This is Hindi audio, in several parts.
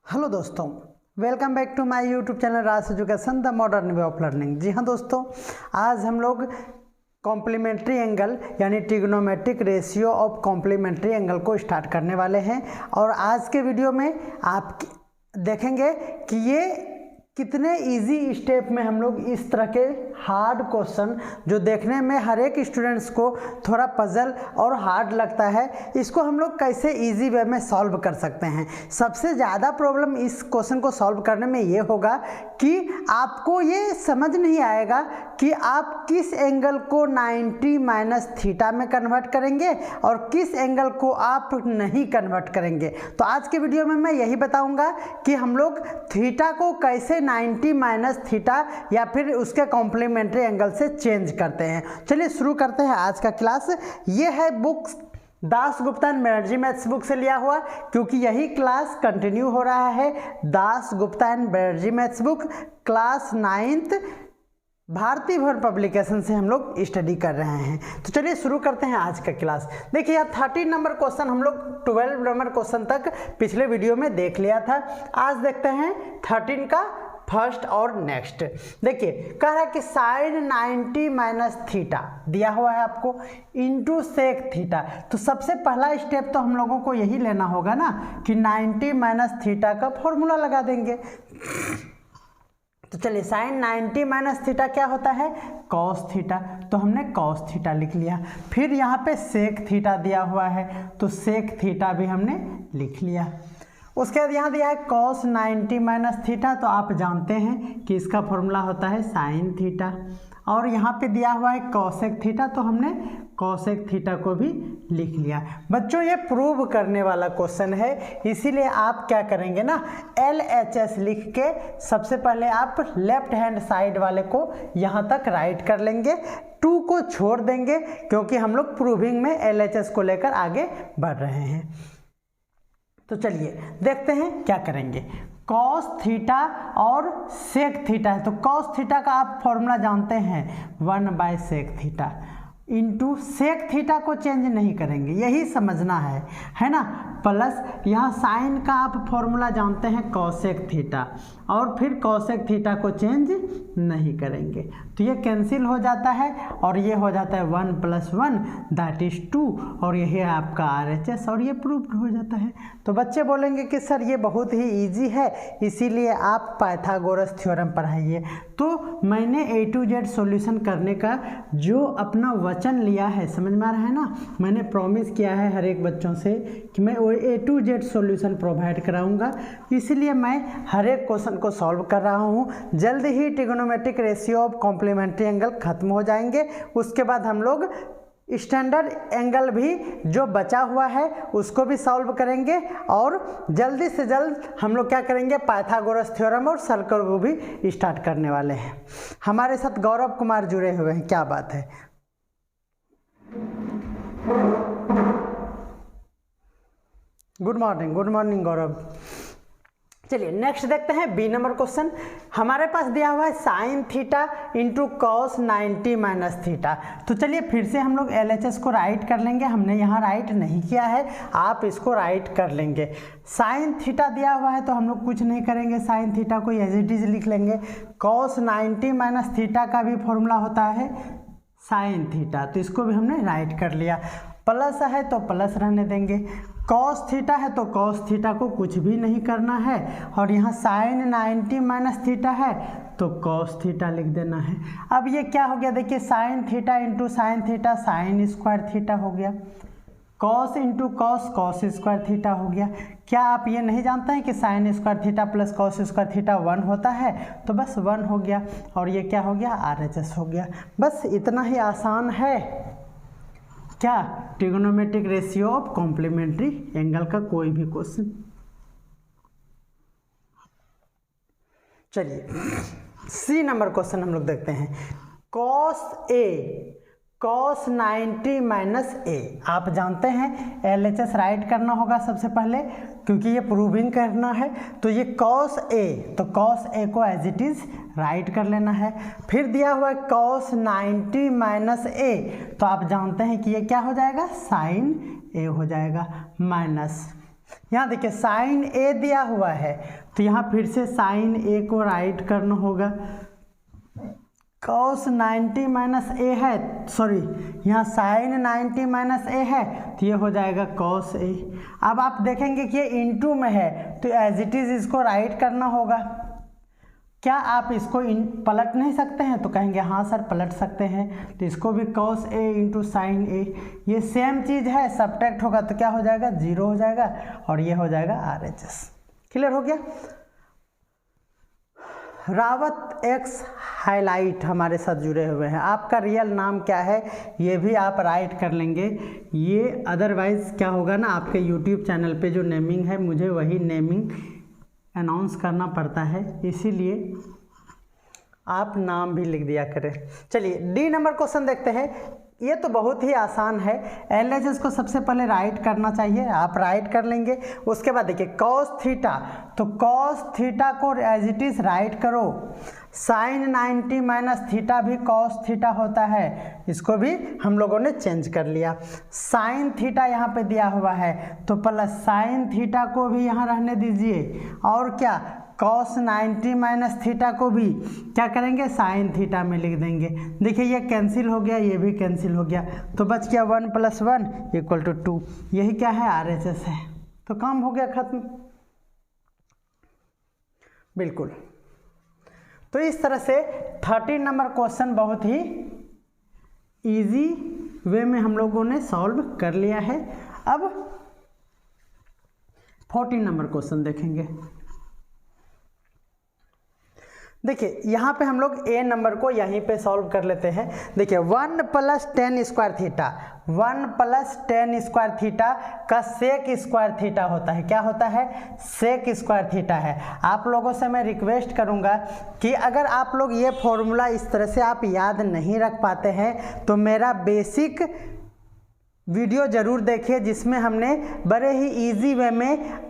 हेलो दोस्तों, welcome back to my YouTube channel Raj education the modern way of learning. जी हाँ दोस्तों, आज हम लोग कॉम्प्लीमेंट्री एंगल यानी trigonometric ratio of complementary angle को स्टार्ट करने वाले हैं। और आज के वीडियो में आप देखेंगे कि ये कितने इजी स्टेप में हम लोग इस तरह के हार्ड क्वेश्चन जो देखने में हर एक स्टूडेंट्स को थोड़ा पजल और हार्ड लगता है, इसको हम लोग कैसे इजी वे में सॉल्व कर सकते हैं। सबसे ज़्यादा प्रॉब्लम इस क्वेश्चन को सॉल्व करने में ये होगा कि आपको ये समझ नहीं आएगा कि आप किस एंगल को 90 माइनस थीटा में कन्वर्ट करेंगे और किस एंगल को आप नहीं कन्वर्ट करेंगे। तो आज के वीडियो में मैं यही बताऊंगा कि हम लोग थीटा को कैसे 90 माइनस थीटा या फिर उसके कॉम्प्लीमेंट्री एंगल से चेंज करते हैं। चलिए शुरू करते हैं आज का क्लास। ये है book Dasgupta and Banerjee maths book से लिया हुआ, क्योंकि यही क्लास कंटिन्यू हो रहा है। Dasgupta and Banerjee maths book class 9th भारतीय भवन पब्लिकेशन से हम लोग स्टडी कर रहे हैं। तो चलिए शुरू करते हैं आज का क्लास। देखिए यहाँ 13 नंबर क्वेश्चन हम लोग 12 नंबर क्वेश्चन तक पिछले वीडियो में देख लिया था। आज देखते हैं 13 का फर्स्ट और नेक्स्ट। देखिए कह रहा है कि साइन 90 माइनस थीटा दिया हुआ है आपको इंटू सेक थीटा। तो सबसे पहला स्टेप तो हम लोगों को यही लेना होगा ना कि 90 माइनस थीटा का फॉर्मूला लगा देंगे। तो चलिए साइन 90 माइनस थीटा क्या होता है, कॉस थीटा। तो हमने कॉस थीटा लिख लिया। फिर यहाँ पे सेक थीटा दिया हुआ है तो सेक थीटा भी हमने लिख लिया। उसके बाद यहाँ दिया है कॉस 90 माइनस थीटा, तो आप जानते हैं कि इसका फॉर्मूला होता है साइन थीटा। और यहाँ पे दिया हुआ है कॉसेक थीटा, तो हमने कॉसेक थीटा को भी लिख लिया। बच्चों ये प्रूव करने वाला क्वेश्चन है, इसीलिए आप क्या करेंगे ना, LHS लिख के सबसे पहले आप लेफ्ट हैंड साइड वाले को यहाँ तक राइट कर लेंगे, 2 को छोड़ देंगे क्योंकि हम लोग प्रूविंग में LHS को लेकर आगे बढ़ रहे हैं। तो चलिए देखते हैं क्या करेंगे। कॉस थीटा और सेक थीटा है, तो कॉस थीटा का आप फॉर्मूला जानते हैं 1/सेक थीटा इंटू सेक थीटा को चेंज नहीं करेंगे, यही समझना है ना। प्लस यहाँ साइन का आप फॉर्मूला जानते हैं कॉसेक थीटा और फिर कॉसेक थीटा को चेंज नहीं करेंगे, तो ये कैंसिल हो जाता है और ये हो जाता है 1 + 1 दैट इज 2 और यही है आपका RHS और ये प्रूव्ड हो जाता है। तो बच्चे बोलेंगे कि सर ये बहुत ही इजी है, इसीलिए आप पाइथागोरस थ्योरम पढ़ाइए। तो मैंने A to Z सॉल्यूशन करने का जो अपना वचन लिया है, समझ में आ रहा है ना, मैंने प्रॉमिस किया है हर एक बच्चों से कि मैं A to Z solution provide कराऊंगा, इसलिए मैं हर एक क्वेश्चन को सॉल्व कर रहा हूँ। जल्द ही trigonometric ratio of complementary angle खत्म हो जाएंगे, उसके बाद हम लोग स्टैंडर्ड एंगल भी जो बचा हुआ है उसको भी सॉल्व करेंगे और जल्दी से जल्द हम लोग क्या करेंगे, पाइथागोरस थ्योरम और सर्कल को भी स्टार्ट करने वाले हैं। हमारे साथ गौरव कुमार जुड़े हुए हैं, क्या बात है। गुड मॉर्निंग गौरव। चलिए नेक्स्ट देखते हैं बी नंबर क्वेश्चन। हमारे पास दिया हुआ है sine theta into cos 90 minus theta. तो चलिए फिर से हम लोग LHS को राइट कर लेंगे, हमने यहाँ राइट नहीं किया है, आप इसको राइट कर लेंगे। साइन थीटा दिया हुआ है तो हम लोग कुछ नहीं करेंगे, साइन थीटा को एज इट इज लिख लेंगे। कॉस 90 माइनस थीटा का भी फॉर्मूला होता है साइन थीटा, तो इसको भी हमने राइट कर लिया। प्लस है तो प्लस रहने देंगे, कॉस थीटा है तो कॉस थीटा को कुछ भी नहीं करना है और यहाँ साइन 90 माइनस थीटा है तो कॉस थीटा लिख देना है। अब ये क्या हो गया, देखिए sine theta into sine theta sine square theta हो गया, cos into cos cos square theta हो गया। क्या आप ये नहीं जानते हैं कि sine square theta plus cos square theta 1 होता है, तो बस 1 हो गया और ये क्या हो गया, RHS हो गया। बस इतना ही आसान है क्या, trigonometric ratio of complementary angle का कोई भी क्वेश्चन। चलिए सी नंबर क्वेश्चन हम लोग देखते हैं। कॉस 90 माइनस ए, आप जानते हैं LHS राइट करना होगा सबसे पहले क्योंकि ये प्रूविंग करना है। तो ये कॉस ए, तो कॉस ए को एज इट इज राइट कर लेना है। फिर दिया हुआ है कॉस 90 माइनस ए, तो आप जानते हैं कि ये क्या हो जाएगा, साइन ए हो जाएगा, माइनस यहाँ देखिए साइन ए दिया हुआ है, तो यहाँ फिर से साइन ए को राइट करना होगा। cos 90 माइनस ए है, सॉरी यहाँ साइन 90 माइनस ए है, तो ये हो जाएगा cos ए। अब आप देखेंगे कि ये इनटू में है, तो एज इट इज़ इसको राइट करना होगा। क्या आप इसको पलट नहीं सकते हैं? तो कहेंगे हाँ सर पलट सकते हैं। तो इसको भी cos a इंटू साइन ए, ये सेम चीज़ है, सब्ट्रैक्ट होगा तो क्या हो जाएगा, 0 हो जाएगा, और ये हो जाएगा RHS। क्लियर हो गया। रावत एक्स हाईलाइट हमारे साथ जुड़े हुए हैं। आपका रियल नाम क्या है ये भी आप राइट कर लेंगे। ये अदरवाइज़ क्या होगा ना, आपके यूट्यूब चैनल पे जो नेमिंग है मुझे वही नेमिंग अनाउंस करना पड़ता है, इसीलिए आप नाम भी लिख दिया करें। चलिए डी नंबर क्वेश्चन देखते हैं। ये तो बहुत ही आसान है। LHS को सबसे पहले राइट करना चाहिए, आप राइट कर लेंगे। उसके बाद देखिए cos थीटा, तो cos थीटा को एज इट इज़ राइट करो। साइन 90 माइनस थीटा भी cos थीटा होता है, इसको भी हम लोगों ने चेंज कर लिया। साइन थीटा यहाँ पे दिया हुआ है, तो प्लस साइन थीटा को भी यहाँ रहने दीजिए, और क्या cos 90 माइनस थीटा को भी क्या करेंगे, साइन थीटा में लिख देंगे। देखिए ये कैंसिल हो गया, ये भी कैंसिल हो गया, तो बच गया 1 + 1 = 2। यही क्या है, RHS है। तो काम हो गया खत्म, बिल्कुल। तो इस तरह से 13 नंबर क्वेश्चन बहुत ही इजी वे में हम लोगों ने सॉल्व कर लिया है। अब 14 नंबर क्वेश्चन देखेंगे। देखिए यहाँ पे हम लोग ए नंबर को यहीं पे सॉल्व कर लेते हैं। देखिए 1 + 10 स्क्वायर थीटा, 1 + 10 स्क्वायर थीटा का सेक स्क्वायर थीटा होता है। क्या होता है, सेक स्क्वायर थीटा है। आप लोगों से मैं रिक्वेस्ट करूँगा कि अगर आप लोग ये फॉर्मूला इस तरह से आप याद नहीं रख पाते हैं तो मेरा बेसिक वीडियो ज़रूर देखिए, जिसमें हमने बड़े ही ईजी वे में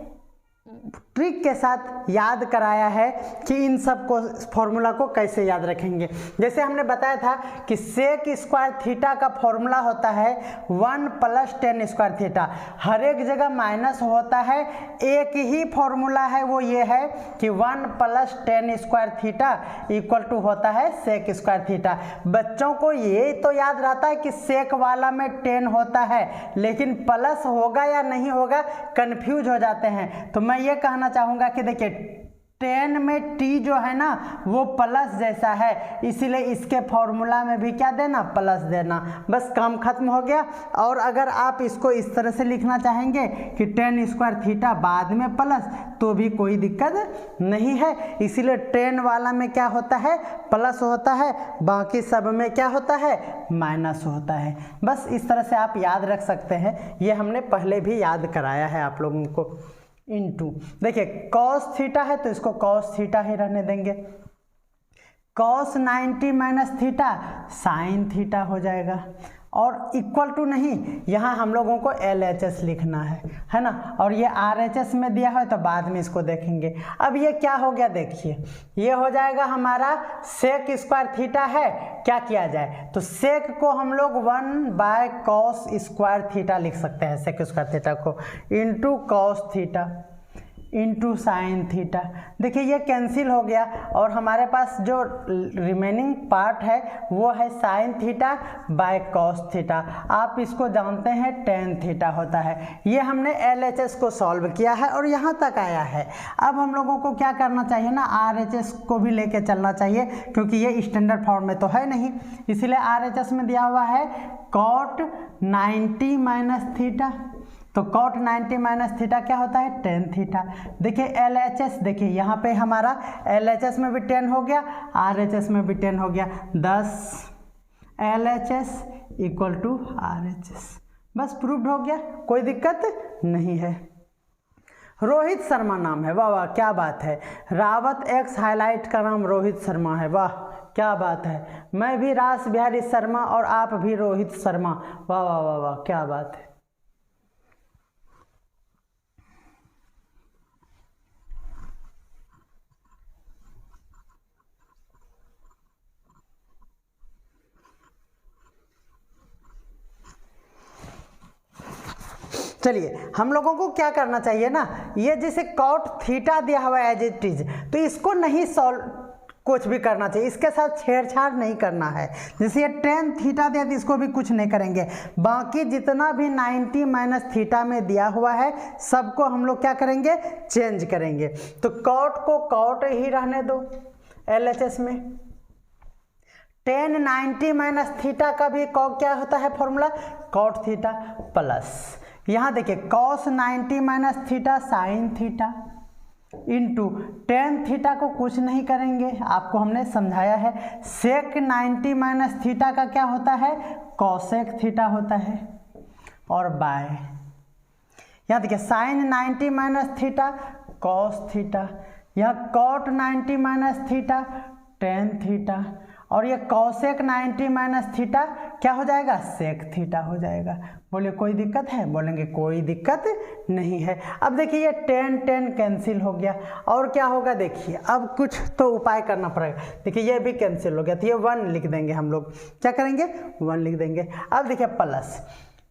ट्रिक के साथ याद कराया है कि इन सब को फॉर्मूला को कैसे याद रखेंगे। जैसे हमने बताया था कि सेक स्क्वायर थीटा का फॉर्मूला होता है 1 + 10 स्क्वायर थीटा। हर एक जगह माइनस होता है, एक ही फॉर्मूला है, वो ये है कि 1 + 10 स्क्वायर थीटा = होता है सेक स्क्वायर थीटा। बच्चों को ये तो याद रहता है कि सेक वाला में 10 होता है, लेकिन प्लस होगा या नहीं होगा कंफ्यूज हो जाते हैं। तो मैं ये कहना चाहूँगा कि देखिए 10 में t जो है ना वो प्लस जैसा है, इसीलिए इसके फॉर्मूला में भी क्या देना, प्लस देना। बस काम खत्म हो गया। और अगर आप इसको इस तरह से लिखना चाहेंगे कि 10 स्क्वायर थीटा बाद में प्लस, तो भी कोई दिक्कत नहीं है। इसीलिए 10 वाला में क्या होता है, प्लस होता है, बाकी सब में क्या होता है, माइनस होता है। बस इस तरह से आप याद रख सकते हैं। ये हमने पहले भी याद कराया है आप लोगों को। इनटू देखिए cos थीटा है तो इसको cos थीटा ही रहने देंगे। cos 90 minus theta sine theta हो जाएगा, और इक्वल टू नहीं, यहाँ हम लोगों को LHS लिखना है ना। और ये RHS में दिया है तो बाद में इसको देखेंगे। अब ये क्या हो गया, देखिए ये हो जाएगा हमारा सेक स्क्वायर थीटा है। क्या किया जाए, तो सेक को हम लोग 1/cos स्क्वायर थीटा लिख सकते हैं, सेक स्क्वायर थीटा को, into cos theta into sine theta. देखिए ये कैंसिल हो गया, और हमारे पास जो रिमेनिंग पार्ट है वो है sign theta bye cos theta. आप इसको जानते हैं tan थीटा होता है। ये हमने LHS को सॉल्व किया है और यहाँ तक आया है। अब हम लोगों को क्या करना चाहिए ना, RHS को भी लेके चलना चाहिए, क्योंकि ये स्टैंडर्ड फॉर्म में तो है नहीं, इसलिए RHS में दिया हुआ है cot 90 माइनस थीटा। तो cot 90 माइनस थीटा क्या होता है, tan थीटा। देखिए LHS, देखिए यहाँ पे हमारा LHS में भी 10 हो गया, RHS में भी 10 हो गया, 10 LHS = RHS। बस प्रूव्ड हो गया, कोई दिक्कत नहीं है। रोहित शर्मा नाम है, वाह वाह क्या बात है। रावत एक्स हाईलाइट का नाम रोहित शर्मा है, वाह क्या बात है। मैं भी रास बिहारी शर्मा और आप भी रोहित शर्मा, वाह वाह वाह वाह क्या बात है। चलिए हम लोगों को क्या करना चाहिए ना, ये जैसे कॉट थीटा दिया हुआ है एज इट इज, तो इसको नहीं सॉल्व कुछ भी करना चाहिए, इसके साथ छेड़छाड़ नहीं करना है। जैसे ये टेन थीटा दिया तो इसको भी कुछ नहीं करेंगे, बाकी जितना भी 90 माइनस थीटा में दिया हुआ है सबको हम लोग क्या करेंगे, चेंज करेंगे। तो कॉट को कॉट ही रहने दो LHS में। टेन 90 माइनस थीटा का भी क्या होता है फॉर्मूला, कॉट थीटा प्लस, यहाँ देखिए cos 90 minus theta sine theta into tan theta को कुछ नहीं करेंगे, आपको हमने समझाया है। सेक 90 माइनस थीटा का क्या होता है, कॉसेक थीटा होता है, और बाय यहाँ देखिए sine 90 minus theta cos theta, यह cot 90 minus theta tan theta, और ये कॉसेक 90 माइनस थीटा क्या हो जाएगा, सेक थीटा हो जाएगा। बोले कोई दिक्कत है, बोलेंगे कोई दिक्कत नहीं है। अब देखिए ये टेन टेन कैंसिल हो गया, और क्या होगा देखिए, अब कुछ तो उपाय करना पड़ेगा। देखिए ये भी कैंसिल हो गया, तो ये 1 लिख देंगे हम लोग, क्या करेंगे 1 लिख देंगे। अब देखिए प्लस,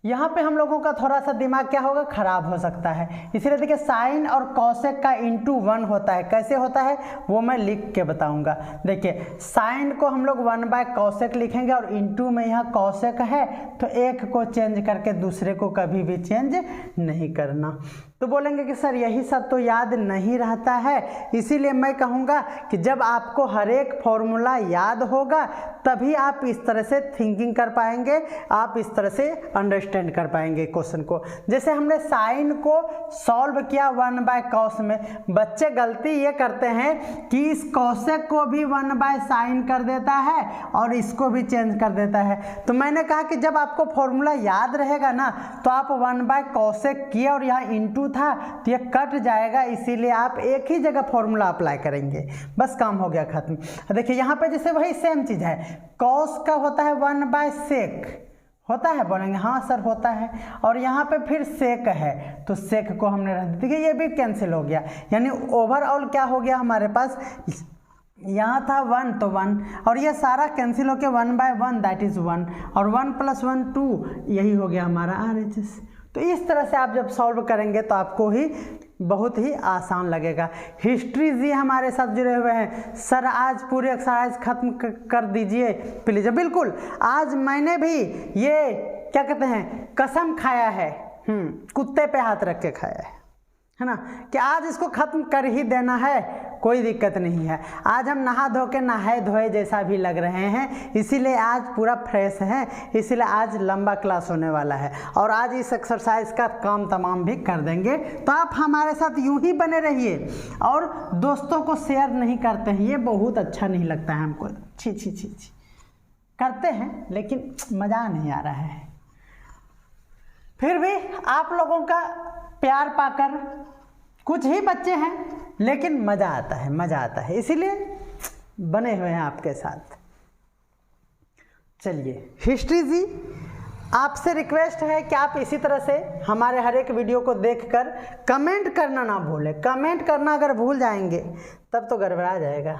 यहाँ पे हम लोगों का थोड़ा सा दिमाग क्या होगा, खराब हो सकता है, इसलिए देखिए साइन और कॉसेक का इंटू 1 होता है। कैसे होता है वो मैं लिख के बताऊंगा। देखिए साइन को हम लोग 1 बाय कॉसेक लिखेंगे, और इंटू में यहाँ कॉसेक है तो एक को चेंज करके दूसरे को कभी भी चेंज नहीं करना। तो बोलेंगे कि सर यही सब तो याद नहीं रहता है, इसीलिए मैं कहूँगा कि जब आपको हर एक फॉर्मूला याद होगा तभी आप इस तरह से थिंकिंग कर पाएंगे, आप इस तरह से अंडरस्टैंड कर पाएंगे क्वेश्चन को। जैसे हमने साइन को सॉल्व किया 1 बाय कॉस में, बच्चे गलती ये करते हैं कि इस कॉसेक को भी 1 बाय साइन कर देता है और इसको भी चेंज कर देता है। तो मैंने कहा कि जब आपको फॉर्मूला याद रहेगा ना तो आप 1 बाय कॉसेक किया और यहाँ इंटू था तो ये कट जाएगा, इसीलिए आप एक ही जगह फॉर्मूला अप्लाई करेंगे, बस काम हो गया खत्म। देखिए यहाँ पे जैसे वही सेम चीज है, कॉस का होता है 1 बाय सेक होता है, बोलेंगे हाँ सर होता है, और यहाँ पे फिर सेक है तो सेक को हमने रख दिया। देखिए ये भी कैंसिल हो गया, यानी ओवरऑल क्या हो गया हमारे पास, यहाँ था 1 तो 1, और ये सारा कैंसिल होके 1 बाय 1 दैट इज 1, और 1 + 1 2, यही हो गया हमारा RHS। तो इस तरह से आप जब सॉल्व करेंगे तो आपको ही बहुत ही आसान लगेगा। हिस्ट्री जी हमारे साथ जुड़े हुए हैं, सर आज पूरे एक्सरसाइज खत्म कर दीजिए प्लीज। बिल्कुल, आज मैंने भी ये क्या कहते हैं कसम खाया है, कुत्ते पे हाथ रख के खाया है ना, कि आज इसको खत्म कर ही देना है, कोई दिक्कत नहीं है। आज हम नहा धो के नहाए धोए जैसा भी लग रहे हैं, इसीलिए आज पूरा फ्रेश है, इसीलिए आज लंबा क्लास होने वाला है, और आज इस एक्सरसाइज का काम तमाम भी कर देंगे। तो आप हमारे साथ यूं ही बने रहिए, और दोस्तों को शेयर नहीं करते हैं, ये बहुत अच्छा नहीं लगता है हमको, छी छी छी छी करते हैं लेकिन मज़ा नहीं आ रहा है। फिर भी आप लोगों का प्यार पाकर, कुछ ही बच्चे हैं लेकिन मज़ा आता है, मज़ा आता है, इसीलिए बने हुए हैं आपके साथ। चलिए हिस्ट्री जी, आपसे रिक्वेस्ट है कि आप इसी तरह से हमारे हर एक वीडियो को देखकर कमेंट करना ना भूलें। कमेंट करना अगर भूल जाएंगे तब तो गड़बड़ा जाएगा।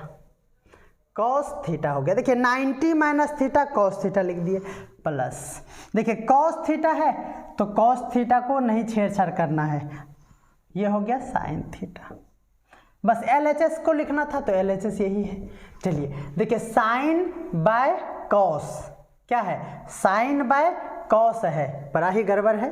कॉस थीटा हो गया, देखिए 90 माइनस थीटा कॉस थीटा लिख दिए, प्लस देखिए कॉस थीटा है तो कॉस थीटा को नहीं छेड़छाड़ करना है, ये हो गया साइन थीटा। बस LHS को लिखना था तो LHS यही है। चलिए देखिए साइन बाय कॉस क्या है, साइन बाय कॉस है, बड़ा ही गड़बड़ है।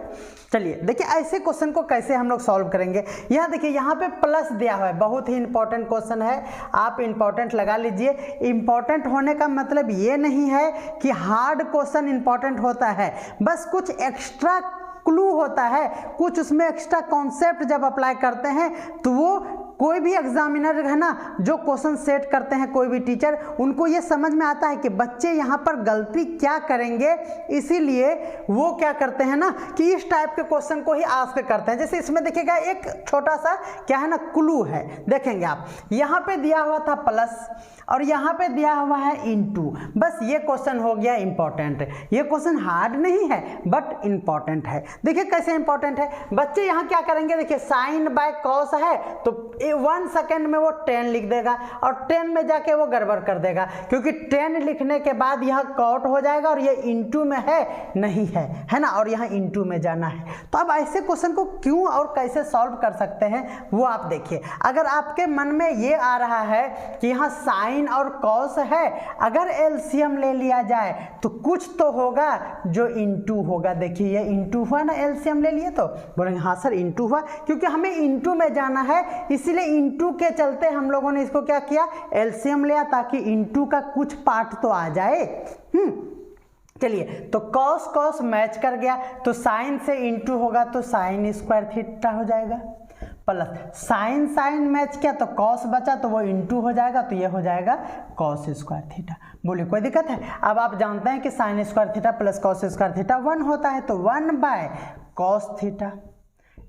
चलिए देखिए ऐसे क्वेश्चन को कैसे हम लोग सॉल्व करेंगे। यहाँ देखिए यहाँ पे प्लस दिया हुआ है, बहुत ही इंपॉर्टेंट क्वेश्चन है, आप इंपॉर्टेंट लगा लीजिए। इंपॉर्टेंट होने का मतलब ये नहीं है कि हार्ड क्वेश्चन इंपॉर्टेंट होता है, बस कुछ एक्स्ट्रा क्लू होता है, कुछ उसमें एक्स्ट्रा कॉन्सेप्ट जब अप्लाई करते हैं तो वो कोई भी एग्जामिनर है ना, जो क्वेश्चन सेट करते हैं कोई भी टीचर, उनको ये समझ में आता है कि बच्चे यहाँ पर गलती क्या करेंगे, इसीलिए वो क्या करते हैं ना कि इस टाइप के क्वेश्चन को ही आस्क करते हैं। जैसे इसमें देखिएगा एक छोटा सा क्या है ना क्लू है, देखेंगे आप, यहाँ पे दिया हुआ था प्लस और यहाँ पे दिया हुआ है इनटू, बस ये क्वेश्चन हो गया इंपॉर्टेंट। ये क्वेश्चन हार्ड नहीं है बट इंपॉर्टेंट है। देखिए कैसे इंपॉर्टेंट है, बच्चे यहाँ क्या करेंगे, देखिए साइन बाय कॉस है तो 1 सेकेंड में वो 10 लिख देगा और 10 में जाके वो गड़बड़ कर देगा, क्योंकि 10 लिखने के बाद यह कॉट हो जाएगा और ये इंटू में है नहीं है ना, और यहाँ इंटू में जाना है। तो अब ऐसे क्वेश्चन को क्यों और कैसे सॉल्व कर सकते हैं वो आप देखिए। अगर आपके मन में ये आ रहा है कि यहाँ साइन और कॉस है, अगर एलसीएम ले लिया जाए तो कुछ तो होगा जो इंटू होगा। देखिए ये इंटू हुआ ना, एलसीएम ले लिए तो बोलेंगे हाँ सर इंटू हुआ, क्योंकि हमें इंटू में जाना है, इसीलिए इंटू के चलते हम लोगों ने इसको क्या किया, एलसीएम लिया, ताकि इंटू का कुछ पार्ट तो आ जाए। चलिए, तो कॉस कॉस मैच कर गया, तो साइन से इंटू होगा तो साइन स्क्वायर थीटा हो जाएगा, प्लस साइन साइन मैच किया तो कॉस बचा तो वो इंटू हो जाएगा, तो ये हो जाएगा कॉस स्क्वायर थीटा। बोलिए कोई दिक्कत है? अब आप जानते हैं कि sine square theta plus cos square theta 1 होता है, तो 1 bye cos theta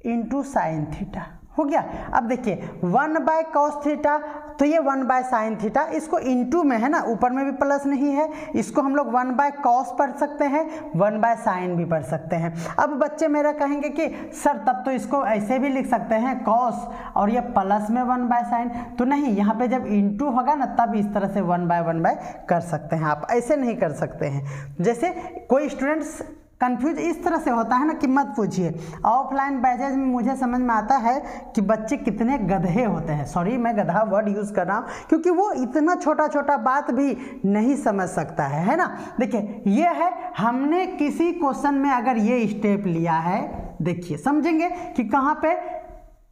into sine theta हो गया। अब देखिए 1 बाय कॉस थीटा, तो ये 1 बाय साइन थीटा, इसको इंटू में है ना, ऊपर में भी प्लस नहीं है, इसको हम लोग 1 बाय कॉस पढ़ सकते हैं, 1 बाय साइन भी पढ़ सकते हैं। अब बच्चे मेरा कहेंगे कि सर तब तो इसको ऐसे भी लिख सकते हैं कॉस और ये प्लस में 1 बाय साइन, तो नहीं, यहाँ पे जब इंटू होगा ना तब इस तरह से 1 बाय कर सकते हैं, आप ऐसे नहीं कर सकते हैं। जैसे कोई स्टूडेंट्स कंफ्यूज इस तरह से होता है ना कि मत पूछिए। ऑफलाइन बैचेज में मुझे समझ में आता है कि बच्चे कितने गधे होते हैं, सॉरी मैं गधा वर्ड यूज़ कर रहा हूँ, क्योंकि वो इतना छोटा छोटा बात भी नहीं समझ सकता है ना। देखिए ये है, हमने किसी क्वेश्चन में अगर ये स्टेप लिया है, देखिए समझेंगे कि कहाँ पे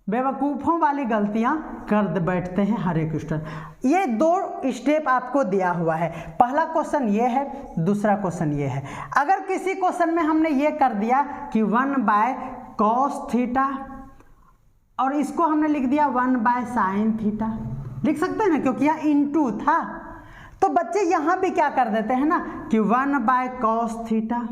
बेवकूफ़ों वाली गलतियां कर बैठते हैं हर एक स्टूडेंट। ये 2 स्टेप आपको दिया हुआ है, पहला क्वेश्चन ये है, दूसरा क्वेश्चन ये है। अगर किसी क्वेश्चन में हमने ये कर दिया कि 1 बाय कॉस थीटा और इसको हमने लिख दिया 1 बाय साइन थीटा, लिख सकते हैं ना, क्योंकि यहाँ इंटू था, तो बच्चे यहाँ भी क्या कर देते हैं ना कि 1 बाय कॉस थीटा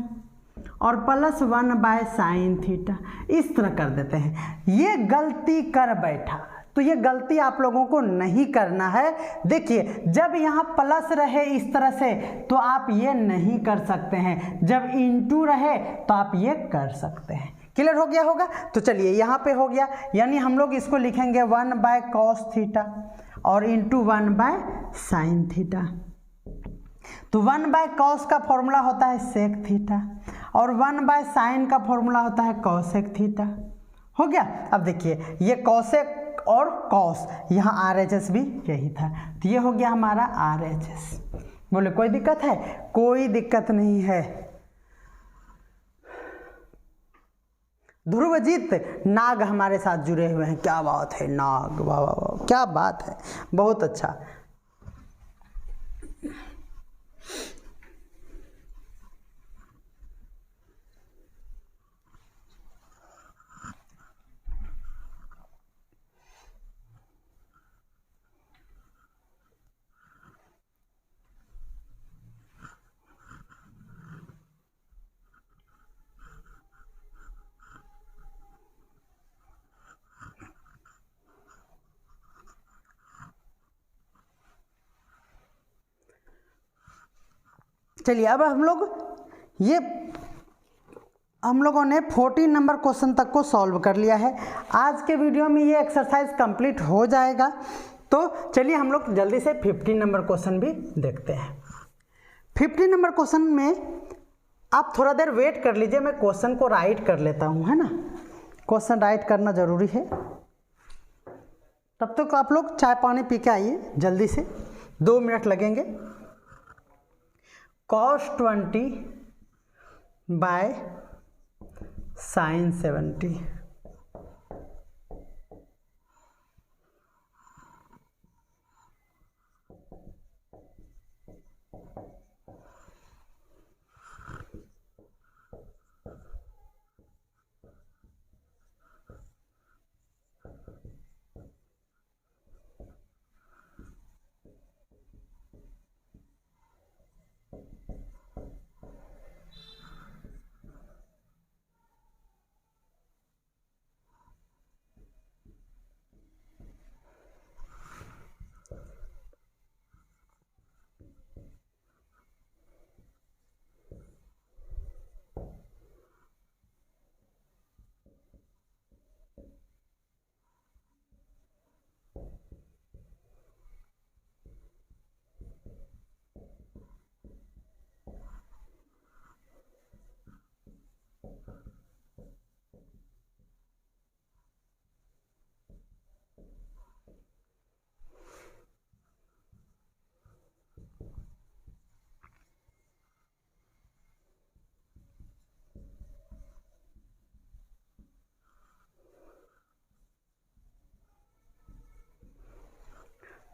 और प्लस 1 बाय साइन थीटा, इस तरह कर देते हैं। ये गलती कर बैठा, तो ये गलती आप लोगों को नहीं करना है। देखिए जब यहाँ प्लस रहे इस तरह से तो आप ये नहीं कर सकते हैं, जब इंटू रहे तो आप ये कर सकते हैं। क्लियर हो गया होगा? तो चलिए यहाँ पे हो गया, यानी हम लोग इसको लिखेंगे 1 बाय कॉस थीटा और इंटू 1 बाय साइन थीटा। तो 1 बाय कॉस का फॉर्मूला होता है सेक थीटा और 1 बाय साइन का फॉर्मूला होता है कॉसेक थीटा। हो गया? अब देखिए ये कॉसेक और कॉस, यहाँ RHS भी यही था, तो ये हो गया हमारा RHS। बोले कोई दिक्कत है? कोई दिक्कत नहीं है। ध्रुवजीत नाग हमारे साथ जुड़े हुए हैं, क्या बात है नाग, वाह वाह वाह, क्या बात है, बहुत अच्छा। चलिए अब हम लोगों ने 14 नंबर क्वेश्चन तक को सॉल्व कर लिया है। आज के वीडियो में ये एक्सरसाइज कंप्लीट हो जाएगा। तो चलिए हम लोग जल्दी से 15 नंबर क्वेश्चन भी देखते हैं। 15 नंबर क्वेश्चन में आप थोड़ा देर वेट कर लीजिए, मैं क्वेश्चन को राइट कर लेता हूँ, है ना, क्वेश्चन राइट करना ज़रूरी है। तब तक आप लोग चाय पानी पी के आइए जल्दी से, 2 मिनट लगेंगे। cos 20 बाय साइन 70,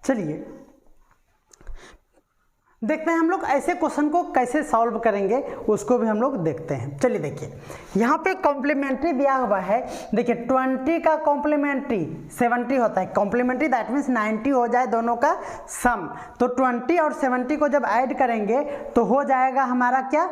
चलिए देखते हैं हम लोग ऐसे क्वेश्चन को कैसे सॉल्व करेंगे, उसको भी हम लोग देखते हैं। चलिए देखिए यहाँ पे कॉम्प्लीमेंट्री दिया हुआ है। देखिए 20 का कॉम्प्लीमेंट्री 70 होता है। कॉम्प्लीमेंट्री दैट मीन्स 90 हो जाए दोनों का सम, तो 20 और 70 को जब ऐड करेंगे तो हो जाएगा हमारा क्या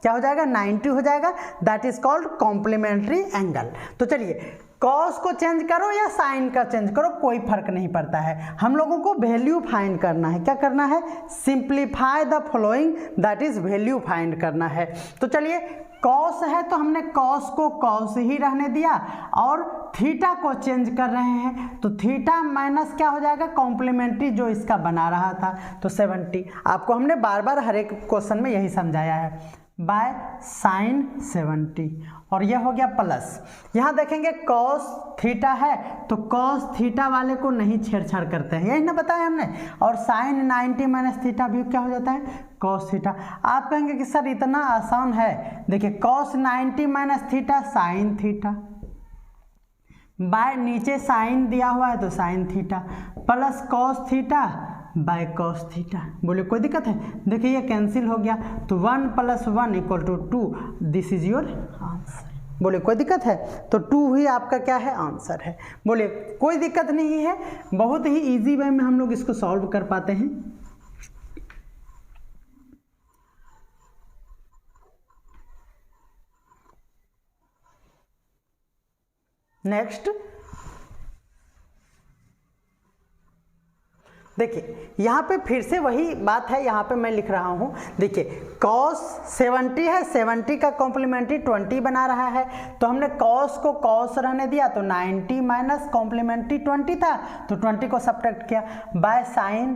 हो जाएगा 90 हो जाएगा। That is called complementary angle. तो चलिए कॉस को चेंज करो या साइन का चेंज करो, कोई फर्क नहीं पड़ता है, हम लोगों को वैल्यू फाइंड करना है। क्या करना है? Simplify the following, that is value find करना है। तो चलिए कॉस है तो हमने कॉस को कॉस ही रहने दिया और थीटा को चेंज कर रहे हैं, तो थीटा माइनस क्या हो जाएगा कॉम्प्लीमेंट्री जो इसका बना रहा था, तो 70। आपको हमने बार बार हर एक क्वेश्चन में यही समझाया है, बाय साइन 70। और यह हो गया प्लस, यहाँ देखेंगे कॉस थीटा है तो कॉस थीटा वाले को नहीं छेड़छाड़ करते हैं, यही ना बताया हमने। और साइन 90 माइनस थीटा भी क्या हो जाता है कॉस थीटा। आप कहेंगे कि सर इतना आसान है, देखिए cos 90 minus theta sine theta, by नीचे साइन दिया हुआ है तो sine theta, plus cos theta by cos theta. बोले कोई दिक्कत है? देखिए ये कैंसिल हो गया तो 1 + 1 = 2, दिस इज योर आंसर। बोले कोई दिक्कत है? तो 2 ही आपका क्या है आंसर है। बोले कोई दिक्कत नहीं है, बहुत ही इजी वे में हम लोग इसको सॉल्व कर पाते हैं। नेक्स्ट देखिए यहाँ पे फिर से वही बात है, यहाँ पे मैं लिख रहा हूँ। देखिए कॉस 70 है, 70 का कॉम्प्लीमेंट्री 20 बना रहा है, तो हमने कॉस को कॉस रहने दिया तो 90 माइनस कॉम्प्लीमेंट्री 20 था तो 20 को सब्ट्रैक्ट किया बाय साइन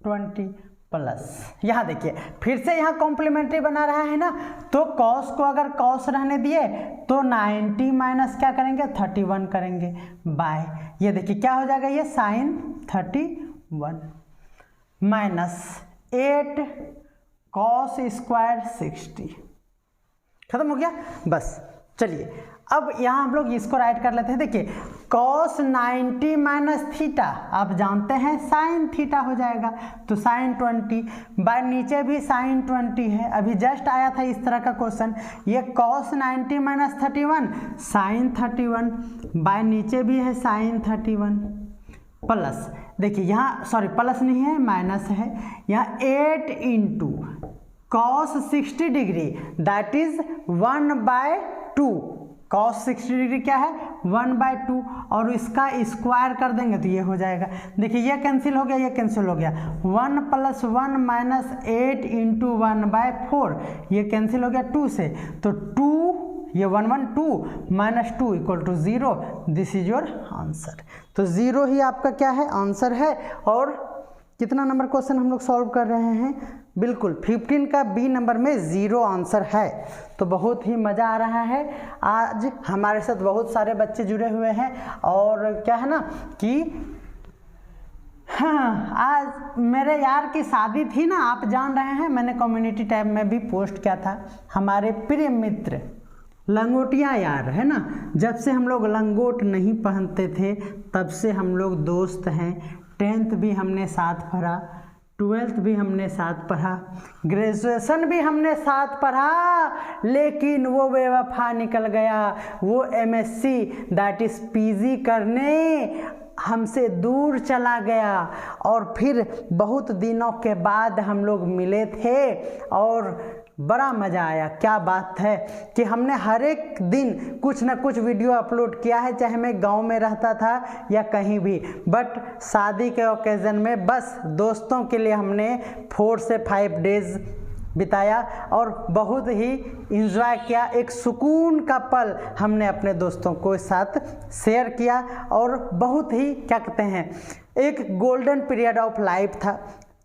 20 प्लस। यहाँ देखिए फिर से यहाँ कॉम्प्लीमेंट्री बना रहा है ना, तो कॉस को अगर कॉस रहने दिए तो 90 माइनस क्या करेंगे 31 करेंगे बाय, ये देखिए क्या हो जाएगा ये साइन 31 माइनस 8 कॉस स्क्वायर 60। खत्म हो गया बस। चलिए अब यहाँ हम लोग इसको राइट कर लेते हैं। देखिए कॉस 90 माइनस थीटा आप जानते हैं साइन थीटा हो जाएगा, तो साइन 20 बाय नीचे भी साइन 20 है, अभी जस्ट आया था इस तरह का क्वेश्चन। ये कॉस 90 माइनस 31 साइन 31 बाय नीचे भी है साइन 31 प्लस, देखिए यहाँ सॉरी प्लस नहीं है माइनस है, यहाँ 8 into cos 60 degree that is 1/2। Cos 60 degree क्या है 1/2 और इसका स्क्वायर कर देंगे तो ये हो जाएगा। देखिए ये कैंसिल हो गया, ये कैंसिल हो गया, 1 + 1 माइनस 8 इंटू 1/4, ये कैंसिल हो गया 2 से, तो 2 ये 1 1 2 minus 2 = 0, this is your answer. तो 0 ही आपका क्या है आंसर है। और कितना नंबर क्वेश्चन हम लोग सॉल्व कर रहे हैं? बिल्कुल 15 का बी नंबर में 0 आंसर है। तो बहुत ही मज़ा आ रहा है, आज हमारे साथ बहुत सारे बच्चे जुड़े हुए हैं। और क्या है ना कि हाँ आज मेरे यार की शादी थी ना, आप जान रहे हैं, मैंने कम्युनिटी टैब में भी पोस्ट किया था। हमारे प्रिय मित्र लंगोटिया यार है ना, जब से हम लोग लंगोट नहीं पहनते थे तब से हम लोग दोस्त हैं। 10th भी हमने साथ पढ़ा, 12th भी हमने साथ पढ़ा, ग्रेजुएशन भी हमने साथ पढ़ा, लेकिन वो बेवफा निकल गया। वो MSc दैट इज PG करने हमसे दूर चला गया। और फिर बहुत दिनों के बाद हम लोग मिले थे और बड़ा मज़ा आया। क्या बात है कि हमने हर एक दिन कुछ ना कुछ वीडियो अपलोड किया है, चाहे मैं गांव में रहता था या कहीं भी, बट शादी के ओकेज़न में बस दोस्तों के लिए हमने 4 से 5 डेज़ बिताया और बहुत ही इंजॉय किया। एक सुकून का पल हमने अपने दोस्तों को साथ शेयर किया और बहुत ही क्या कहते हैं एक गोल्डन पीरियड ऑफ लाइफ था